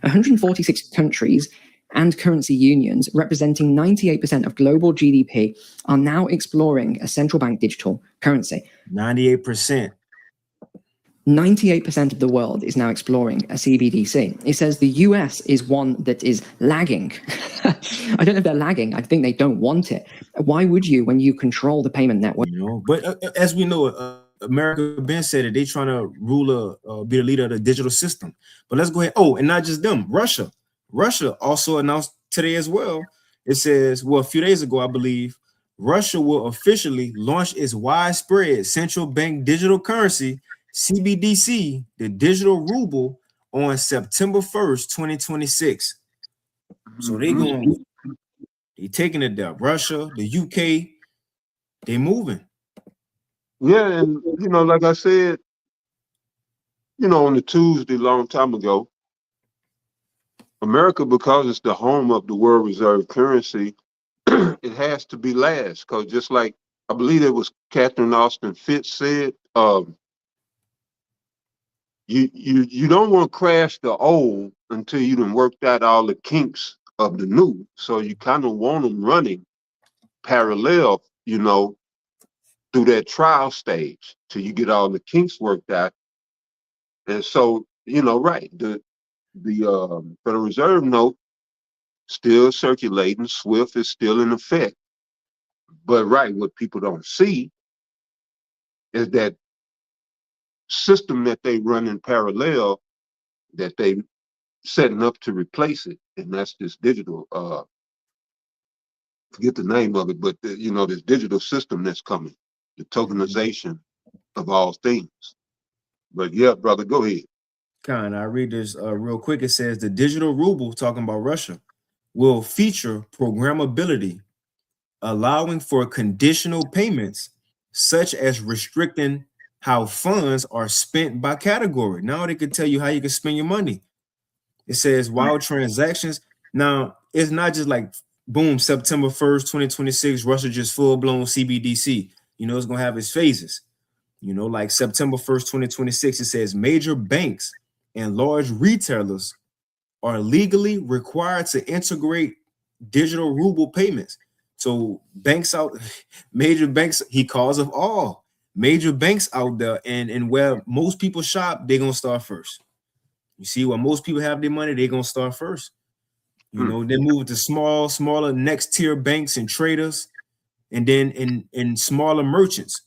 146 countries and currency unions representing 98% of global GDP are now exploring a central bank digital currency. 98%. 98% of the world is now exploring a CBDC. It says the US is one that is lagging. I don't know if they're lagging. I think they don't want it. Why would you when you control the payment network? You know, but as we know, America been said it. They trying to be the leader of the digital system. But let's go ahead. Oh, and not just them. Russia also announced today as well. It says, well, a few days ago, I believe, Russia will officially launch its widespread central bank digital currency, CBDC, the digital ruble, on September 1st, 2026. So they taking it down. Russia, the UK, they moving. Yeah, and like I said, on the Tuesday long time ago, America, because it's the home of the world reserve currency, it has to be last. Because just like I believe it was Catherine Austin Fitz said, you don't want to crash the old until you done worked out all the kinks of the new. So you kind of want them running parallel, through that trial stage till you get all the kinks worked out. And so, right, the Federal Reserve note still circulating, SWIFT is still in effect. But right, what people don't see is that system that they run in parallel that they setting up to replace it, and that's this digital. Forget the name of it, but this digital system that's coming, the tokenization of all things. But yeah, brother, go ahead. Kind, I read this real quick. It says the digital ruble, talking about Russia, will feature programmability, allowing for conditional payments, such as restricting how funds are spent by category. Now they could tell you how you can spend your money. It says while transactions, now it's not just like boom, September 1st, 2026, Russia just full-blown CBDC. It's gonna have its phases. Like September 1st, 2026, it says major banks and large retailers are legally required to integrate digital ruble payments. So banks out, major banks, he calls of all major banks out there, and where most people shop, they're gonna start first. You see, where most people have their money, they're gonna start first. They move to smaller next tier banks and traders, and then in smaller merchants.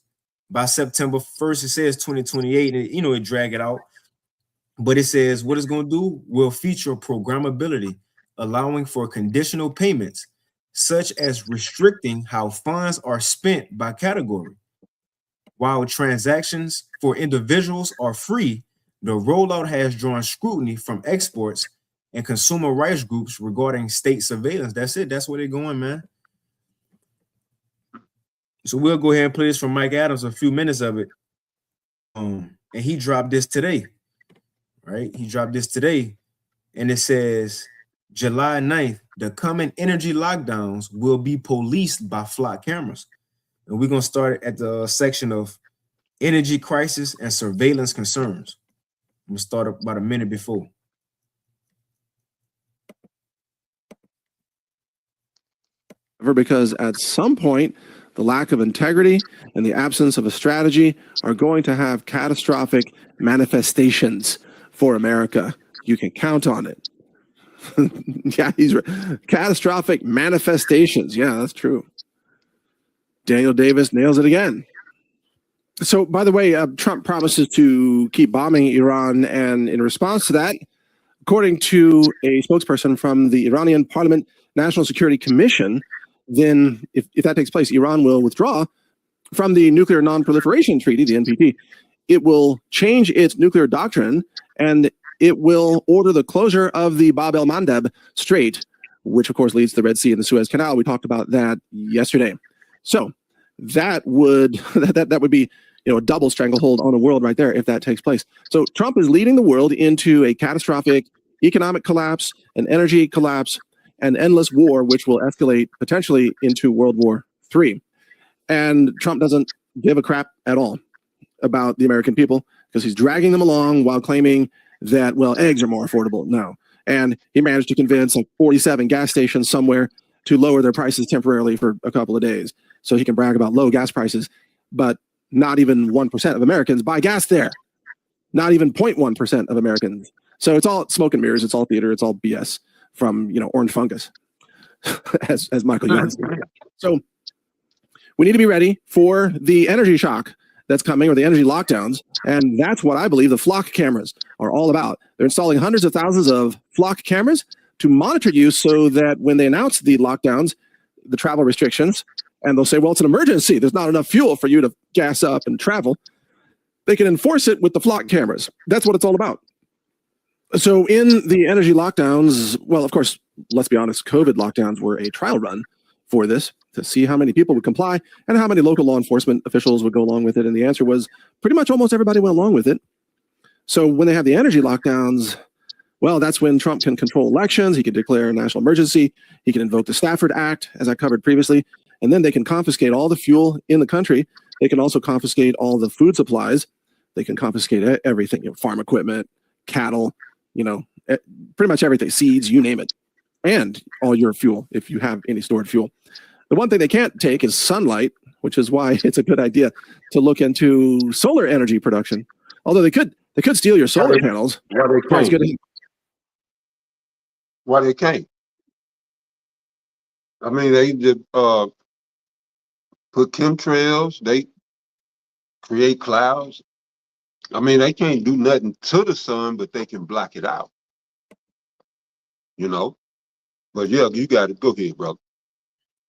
By September 1st, it says 2028, and it drag it out. But it says what it's going to do will feature programmability, allowing for conditional payments, such as restricting how funds are spent by category. While transactions for individuals are free, the rollout has drawn scrutiny from experts and consumer rights groups regarding state surveillance. That's it. That's where they're going, man. So we'll go ahead and play this from Mike Adams, a few minutes of it. And he dropped this today, right? He dropped this today, and it says July 9th, the coming energy lockdowns will be policed by flock cameras. And we're going to start at the section of energy crisis and surveillance concerns. I'm going to start about a minute before. Because at some point, the lack of integrity and the absence of a strategy are going to have catastrophic manifestations for America. You can count on it. Yeah, he's right. Catastrophic manifestations. Yeah, that's true. Daniel Davis nails it again. So, by the way, Trump promises to keep bombing Iran, and in response to that, according to a spokesperson from the Iranian Parliament National Security Commission, then if that takes place, Iran will withdraw from the Nuclear Non-Proliferation Treaty, the NPT. It will change its nuclear doctrine, and it will order the closure of the Bab el-Mandeb Strait, which of course leads to the Red Sea and the Suez Canal. We talked about that yesterday. So that would be a double stranglehold on the world right there if that takes place. So Trump is leading the world into a catastrophic economic collapse, an energy collapse, an endless war, which will escalate potentially into World War III. And Trump doesn't give a crap at all about the American people because he's dragging them along while claiming that, well, eggs are more affordable now. And he managed to convince like 47 gas stations somewhere to lower their prices temporarily for a couple of days so he can brag about low gas prices. But not even 1% of Americans buy gas there. Not even 0.1% of Americans. So it's all smoke and mirrors. It's all theater. It's all BS from, orange fungus, as Michael Young said. So we need to be ready for the energy shock that's coming, or the energy lockdowns. And that's what I believe the flock cameras are all about. They're installing hundreds of thousands of flock cameras to monitor you so that when they announce the lockdowns, the travel restrictions, and they'll say, well, it's an emergency. There's not enough fuel for you to gas up and travel. They can enforce it with the flock cameras. That's what it's all about. So in the energy lockdowns, well, of course, let's be honest, COVID lockdowns were a trial run for this to see how many people would comply and how many local law enforcement officials would go along with it. And the answer was pretty much almost everybody went along with it. So when they have the energy lockdowns, well, that's when Trump can control elections. He can declare a national emergency. He can invoke the Stafford Act, as I covered previously. And then they can confiscate all the fuel in the country. They can also confiscate all the food supplies. They can confiscate everything, farm equipment, cattle, pretty much everything, seeds, you name it, and all your fuel if you have any stored fuel. The one thing they can't take is sunlight, which is why it's a good idea to look into solar energy production. Although they could steal your solar panels. Why they can't? Why they can't? I mean, they just put chemtrails. They create clouds. I mean, they can't do nothing to the sun, but they can block it out. But yeah, you got it. Go ahead, brother.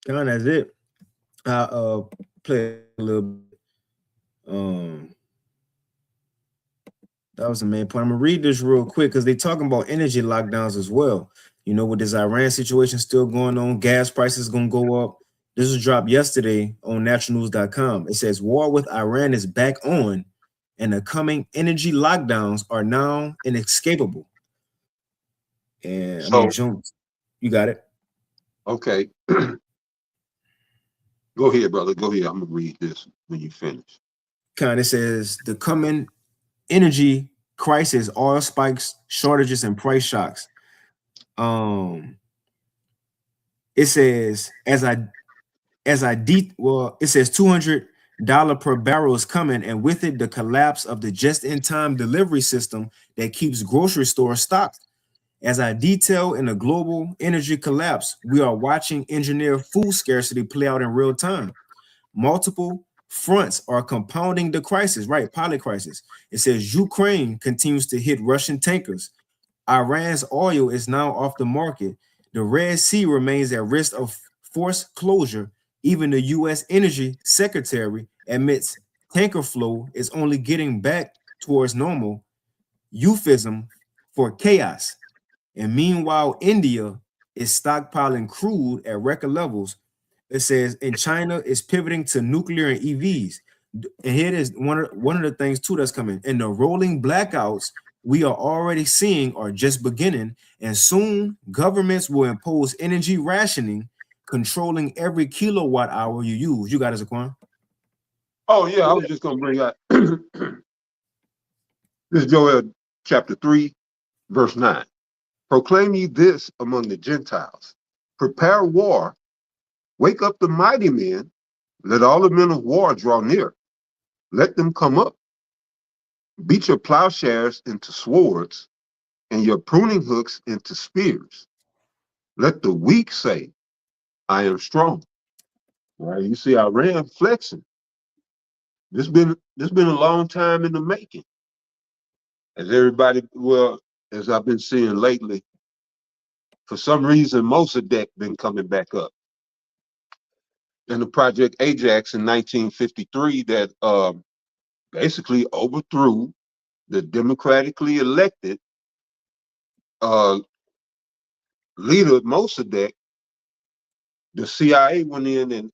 That's it. I'll play a little bit. That was the main point. I'm gonna read this real quick because they're talking about energy lockdowns as well. With this Iran situation still going on, gas prices gonna go up. This was dropped yesterday on naturalnews.com. It says war with Iran is back on, and the coming energy lockdowns are now inescapable. And So, you got it. Okay. Go ahead, brother. Go ahead. I'm gonna read this when you finish. It says the coming energy crisis, oil spikes, shortages, and price shocks. It says it says $200 per barrel is coming, and with it, the collapse of the just-in-time delivery system that keeps grocery stores stocked. As I detail in the global energy collapse, we are watching engineered food scarcity play out in real time. Multiple fronts are compounding the crisis, right? Pilot crisis. It says Ukraine continues to hit Russian tankers. Iran's oil is now off the market. The Red Sea remains at risk of forced closure. Even the U.S. Energy Secretary admits tanker flow is only getting back towards normal. Euphemism for chaos. And meanwhile, India is stockpiling crude at record levels. It says, and China is pivoting to nuclear and EVs. And here it is, one of the things too that's coming. And the rolling blackouts we are already seeing are just beginning, and soon governments will impose energy rationing, controlling every kilowatt hour you use. You got it, Zaquan? Oh yeah, I was just gonna bring out this is Joel chapter 3, verse 9. Proclaim ye this among the Gentiles. Prepare war. Wake up the mighty men. Let all the men of war draw near. Let them come up. Beat your plowshares into swords and your pruning hooks into spears. Let the weak say, I am strong. Right? You see Iran flexing. This been a long time in the making. As I've been seeing lately, for some reason, Mossadegh been coming back up. And the Project Ajax in 1953 that basically overthrew the democratically elected leader of Mossadegh. The CIA went in and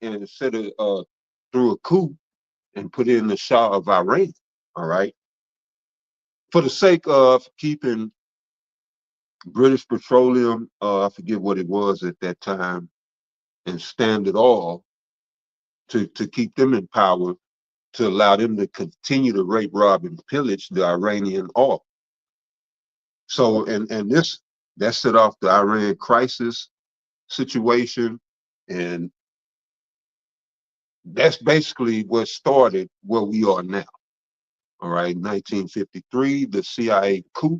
threw a coup and put in the Shah of Iran, all right? For the sake of keeping British Petroleum, I forget what it was at that time, and Standard Oil, to keep them in power, to allow them to continue to rape, rob, and pillage the Iranian oil. So, and that set off the Iran crisis situation, and that's basically what started where we are now. All right, 1953, the CIA coup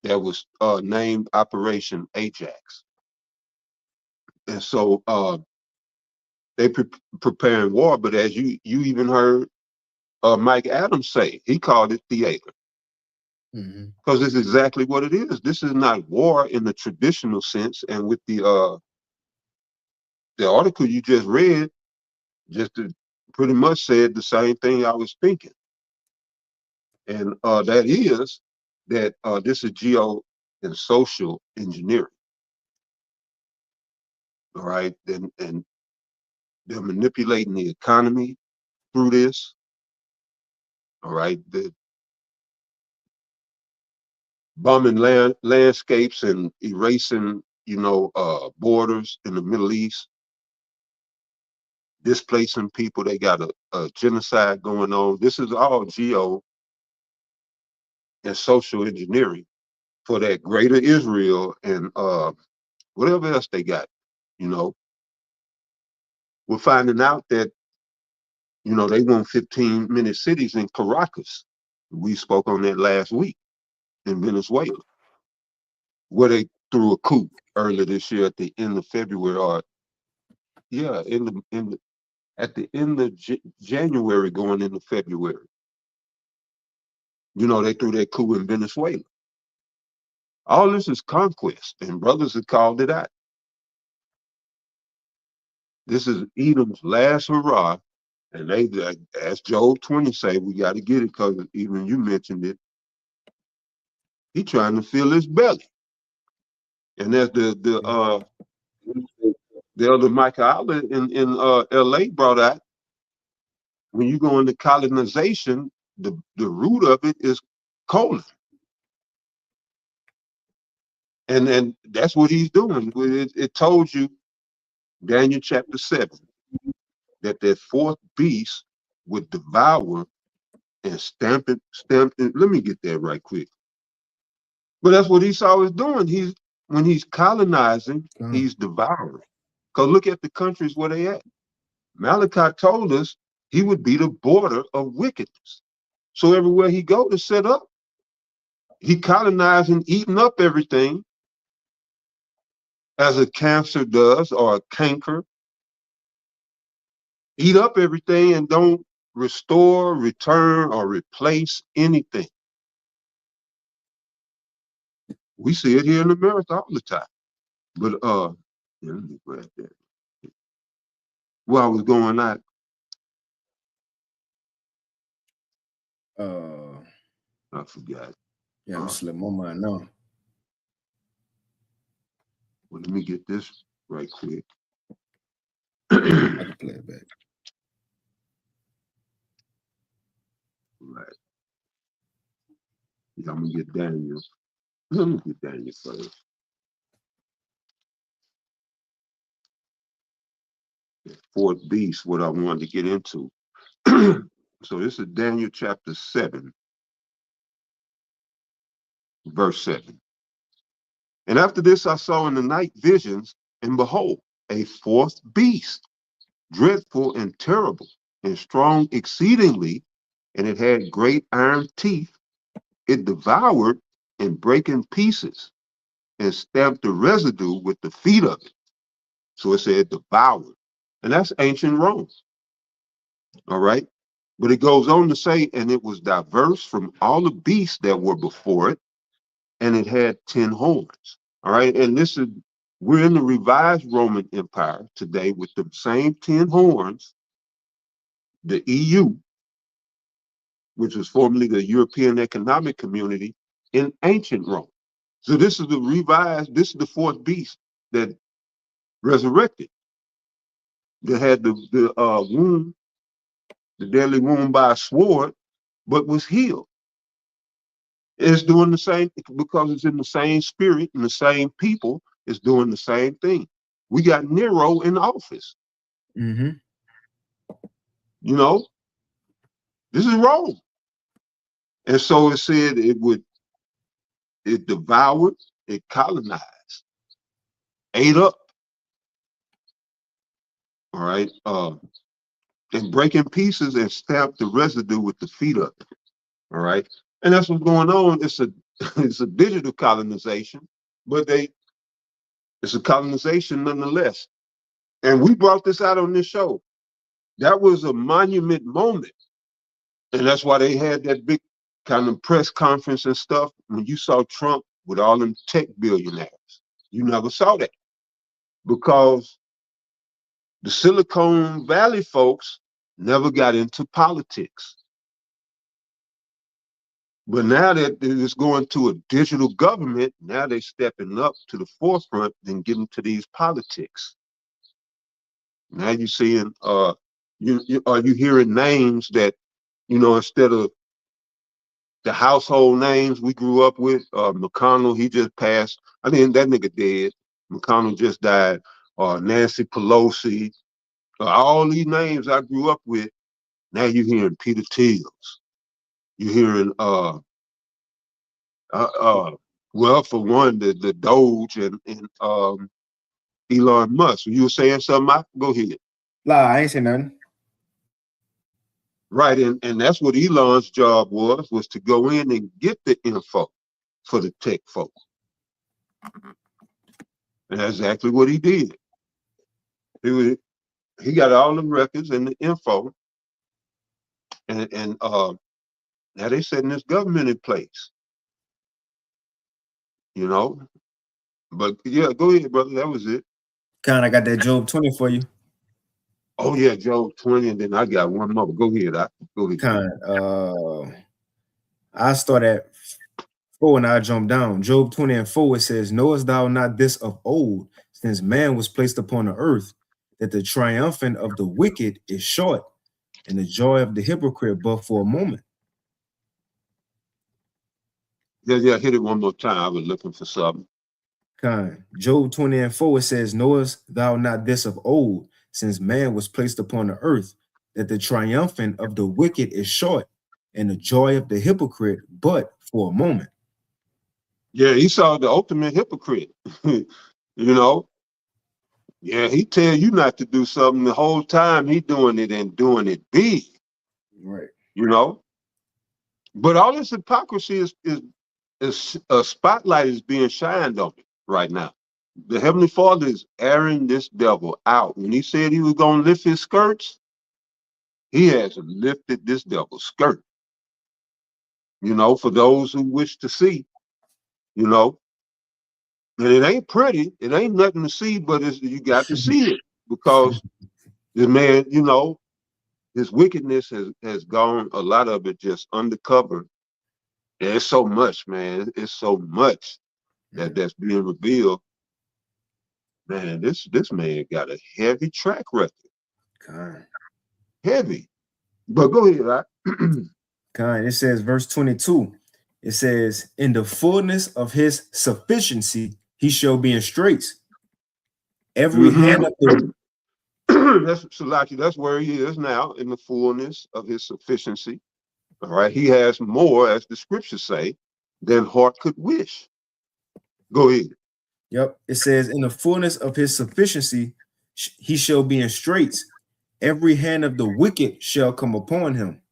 that was named Operation Ajax. And so they preparing war, but as you even heard Mike Adams say, he called it theater. Because it's exactly what it is. This is not war in the traditional sense. And with the article you just read, pretty much said the same thing I was thinking. And that is that this is geo and social engineering. All right, and they're manipulating the economy through this. All right, the bombing landscapes and erasing, borders in the Middle East, displacing people. They got a genocide going on. This is all geo and social engineering for that greater Israel and whatever else they got. You know, we're finding out that, they want 15-minute cities in Caracas. We spoke on that last week in Venezuela, where they threw a coup earlier this year at the end of February, or yeah, at the end of January going into February. They threw that coup in Venezuela. All this is conquest, and brothers have called it out. This is Edom's last hurrah, and they, as Job 20 say, we got to get it, because even you mentioned it. He trying to fill his belly, and as the elder Michael Outlet in L.A. brought out, when you go into colonization, the root of it is colon. And that's what he's doing. It told you, Daniel chapter 7, that fourth beast would devour and stamp it. Let me get that right quick. But that's what Esau is doing. When he's colonizing, he's devouring. Because look at the countries where they at. Malachi told us he would be the border of wickedness. So everywhere he go to set up, he colonizing, eating up everything, as a cancer does, or a canker. Eat up everything and don't restore, return, or replace anything. We see it here in America all the time. But let me grab that. Where I was going at. I forgot. Yeah, I'm slipping my mind now. Well, let me get this right quick. I can play it back. Right. Yeah, I'm gonna get Daniel. Let me get Daniel first. The fourth beast, what I wanted to get into. So this is Daniel chapter 7, verse 7. And after this I saw in the night visions, and behold, a fourth beast, dreadful and terrible, and strong exceedingly, and it had great iron teeth. It devoured and brake in pieces, and stamped the residue with the feet of it. So it said devoured. And that's ancient Rome. All right. But it goes on to say, and it was diverse from all the beasts that were before it, and it had 10 horns. All right. And we're in the revised Roman Empire today with the same 10 horns, the EU, which was formerly the European Economic Community, in ancient Rome. So this is this is the fourth beast that resurrected, that had the wound, the deadly wound by a sword, but was healed. It's doing the same, because it's in the same spirit and the same people. It's doing the same thing. We got Nero in office. Mm-hmm. This is Rome. And so it said it devoured, it colonized, ate up. All right. And break in pieces and stamp the residue with the feet of it. All right. And that's what's going on. It's a digital colonization, but it's a colonization nonetheless. And we brought this out on this show. That was a monument moment. And that's why they had that big kind of press conference and stuff. When you saw Trump with all them tech billionaires, you never saw that, because the Silicon Valley folks never got into politics. But now that it's going to a digital government, now they're stepping up to the forefront and getting to these politics. Now you're seeing are you hearing names that, instead of the household names we grew up with, McConnell, he just passed. I mean, that nigga dead. McConnell just died. Nancy Pelosi, all these names I grew up with. Now you're hearing Peter Thiels. You're hearing well, for one, the Doge and Elon Musk. You were saying something? Go ahead. Nah, I ain't saying nothing. Right, and that's what Elon's job was to go in and get the info for the tech folks. And that's exactly what he did. He got all the records and the info, and now they setting this government in place. But yeah, go ahead, brother. That was it. Kind of got that Job 20 for you. Oh yeah, Job 20, and then I got one more. Go ahead. Go ahead. Kind I start at 4 and I jump down. Job 20 and 4, it says, knowest thou not this of old, since man was placed upon the earth, that the triumphant of the wicked is short, and the joy of the hypocrite but for a moment. Yeah, hit it one more time. I was looking for something. Job 20 and 4, it says, knowest thou not this of old, since man was placed upon the earth, that the triumphant of the wicked is short, and the joy of the hypocrite but for a moment. Yeah, he saw the ultimate hypocrite. Yeah, he tell you not to do something the whole time he doing it and doing it big. Right. But all this hypocrisy is a spotlight is being shined on it right now. The Heavenly Father is airing this devil out. When he said he was going to lift his skirts, he has lifted this devil's skirt. For those who wish to see, and it ain't pretty. It ain't nothing to see, but you got to see it, because the man, his wickedness has gone, a lot of it just undercover. And it's so much, man. It's so much that's being revealed. Man, this man got a heavy track record. Heavy. But go ahead, right? It says, verse 22, it says, in the fullness of his sufficiency, he shall be in straits. Every hand of the that's Salaki, that's where he is now, in the fullness of his sufficiency. All right, he has more, as the scriptures say, than heart could wish. Go ahead. Yep, it says, in the fullness of his sufficiency, he shall be in straits. Every hand of the wicked shall come upon him.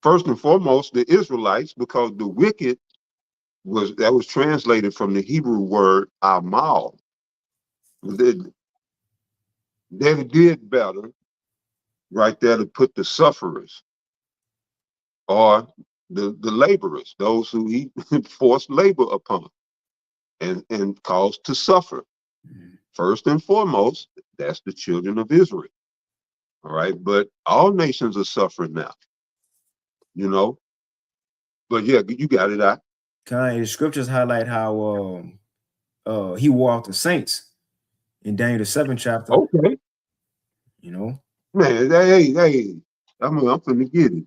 First and foremost, the Israelites, because the wicked was translated from the Hebrew word amal. They did better right there to put the sufferers, or the laborers, those who he forced labor upon and caused to suffer. First and foremost, that's the children of Israel. All right, but all nations are suffering now, But yeah, you got it out. The scriptures highlight how he wore out the saints in Daniel the 7th chapter. Okay. Man, hey, I'm finna get it.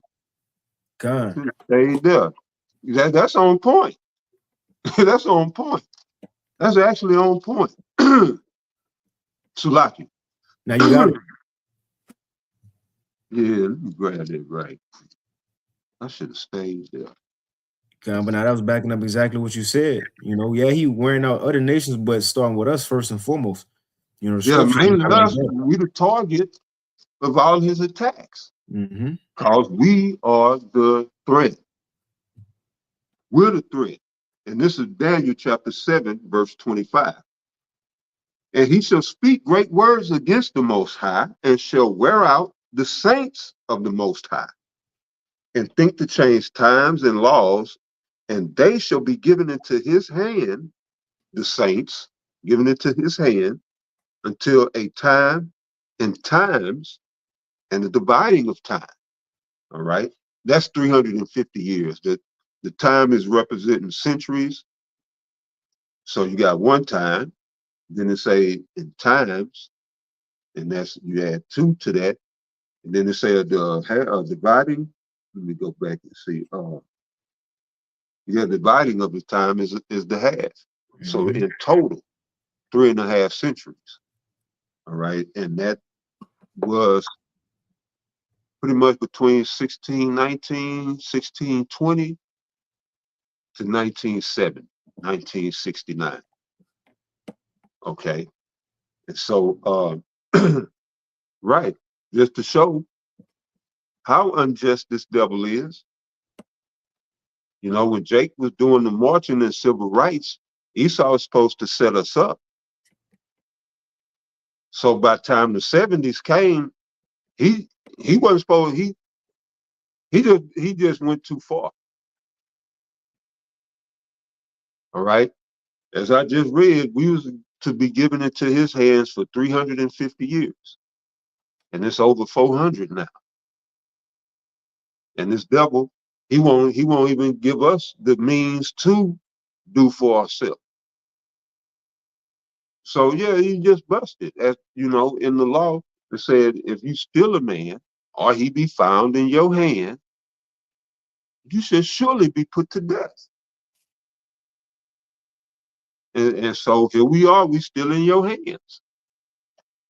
Stay there. That's on point. That's on point. That's actually on point. Sulaki. Now you got it. Yeah, let me grab it right. I should have stayed there. But now that was backing up exactly what you said. Yeah, he wearing out other nations, but starting with us first and foremost. Yeah, mainly us. We the target of all his attacks. Because we are the threat. We're the threat. And this is Daniel chapter 7, verse 25. And he shall speak great words against the Most High, and shall wear out the saints of the Most High, and think to change times and laws, and they shall be given into his hand, the saints, given into his hand, until a time and times and the dividing of time. All right. That's 350 years. The time is representing centuries. So you got one time, then it say in times, and that's you add 2 to that, and then it said dividing. Let me go back and see. Dividing of the time is the half. So in total, 3.5 centuries. All right, and that was pretty much between 1619, 1620 to 1907, 1969. Okay, and so right, just to show how unjust this devil is. You know, when Jake was doing the marching and civil rights, Esau was supposed to set us up. So by the time the 70s came, he wasn't supposed. He just went too far. All right. As I just read, we was to be given into his hands for 350 years, and it's over 400 now. And this devil, he won't even give us the means to do for ourselves. So yeah, he just busted. As you know, in the law, it said if you steal a man or he be found in your hand, you should surely be put to death. And so here we are, we still in your hands.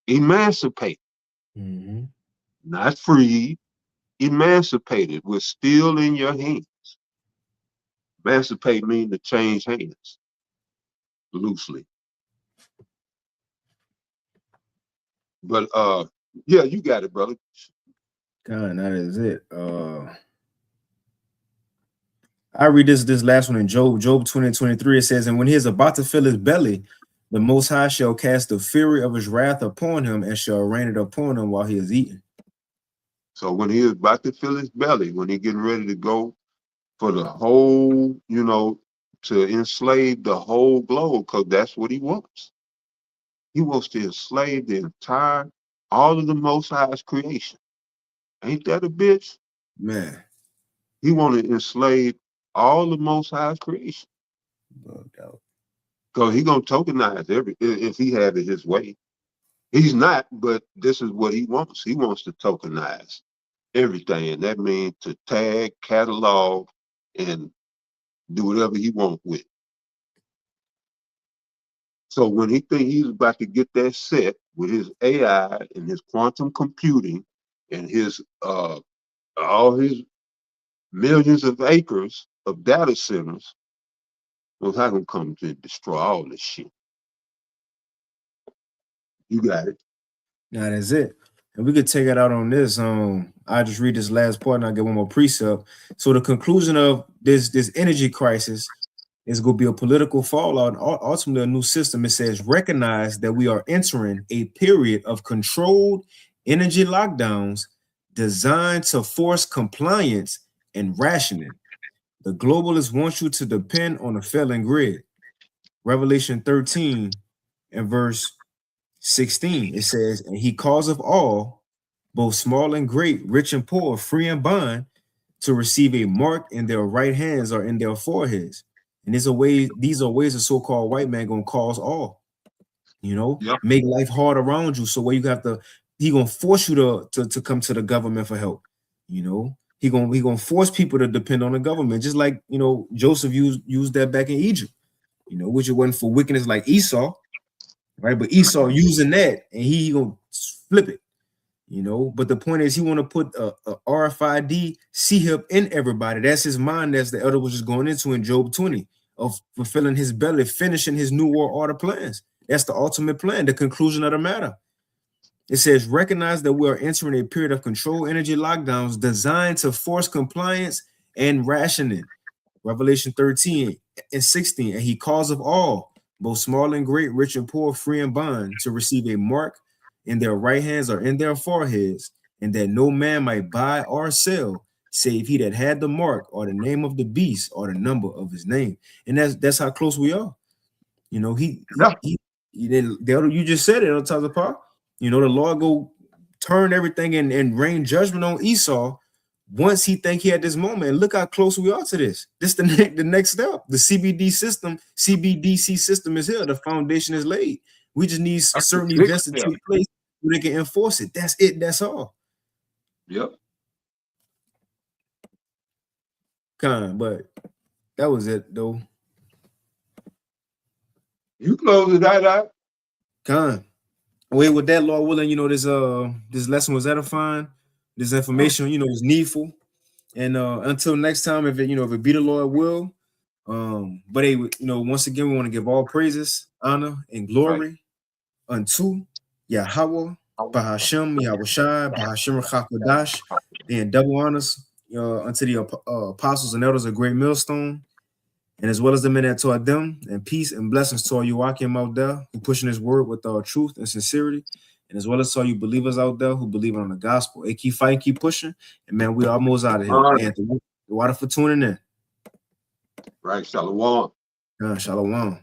Emancipated, not free, emancipated. We're still in your hands. Emancipate means to change hands, loosely. But yeah, you got it, brother. God, that is it. I read this last one in Job 20:23. It says, and when he is about to fill his belly, the Most High shall cast the fury of his wrath upon him and shall rain it upon him while he is eating. So when he is about to fill his belly, when he's getting ready to go for the whole, you know, to enslave the whole globe, because that's what he wants. He wants to enslave the entire, all of the Most High's creation. Ain't that a bitch? Man. He want to enslave all the Most High's creation. Because he gonna tokenize if he had it his way. He's not, but this is what he wants. He wants to tokenize everything, and that means to tag, catalog, and do whatever he wants with. So when he think he's about to get that set with his AI and his quantum computing and his all his millions of acres of data centers, well, how gonna come to destroy all this shit? You got it. That is it. And we could take it out on this. I just read this last part and I'll get one more precept. So the conclusion of this energy crisis is going to be a political fallout, ultimately a new system. It says, recognize that we are entering a period of controlled energy lockdowns designed to force compliance and rationing. The globalists want you to depend on a failing grid. Revelation 13 and verse 16, it says, and he causeth all, both small and great, rich and poor, free and bond, to receive a mark in their right hands or in their foreheads. And these are ways a so-called white man gonna cause all, you know, make life hard around you. So where you have to, he gonna force you to come to the government for help, you know. He gonna force people to depend on the government, just like, you know, Joseph used that back in Egypt, you know, which it wasn't for wickedness like Esau, right? But Esau using that, and he gonna flip it, you know. But the point is, he want to put a RFID C-hip in everybody. That's his mind. That's the elder was just going into in Job 20 of fulfilling his belly, finishing his new world order plans. That's the ultimate plan, the conclusion of the matter. It says, recognize that we are entering a period of controlled energy lockdowns designed to force compliance and rationing. Revelation 13 and 16, and he calls of all, both small and great, rich and poor, free and bond, to receive a mark in their right hands or in their foreheads, and that no man might buy or sell, save he that had the mark or the name of the beast or the number of his name. And that's how close we are. You know, you just said it on top of the part. You know, the Lord go turn everything and rain judgment on Esau once he think he had this moment. And look how close we are to this. This the next step. The CBDC system is here. The foundation is laid. We just need certain events to take place they can enforce it. That's it. That's all. Yep. But that was it though. You close it out. Wait, with that, Lord willing, this lesson was edifying. This information, was needful. And until next time, if it be the Lord will. But hey, once again, we want to give all praises, honor, and glory unto Yahweh, Bahashem, Yahushai, Bahashem Chakodash, and double honors unto the apostles and elders of Great Millstone, and as well as the men that taught them, and peace and blessings to all you walking out there who pushing this word with truth and sincerity, and as well as to all you believers out there who believe on the gospel. Hey, keep fighting, keep pushing, and man, we almost out of here. And the water for tuning in. Right, Shalom. Shalom.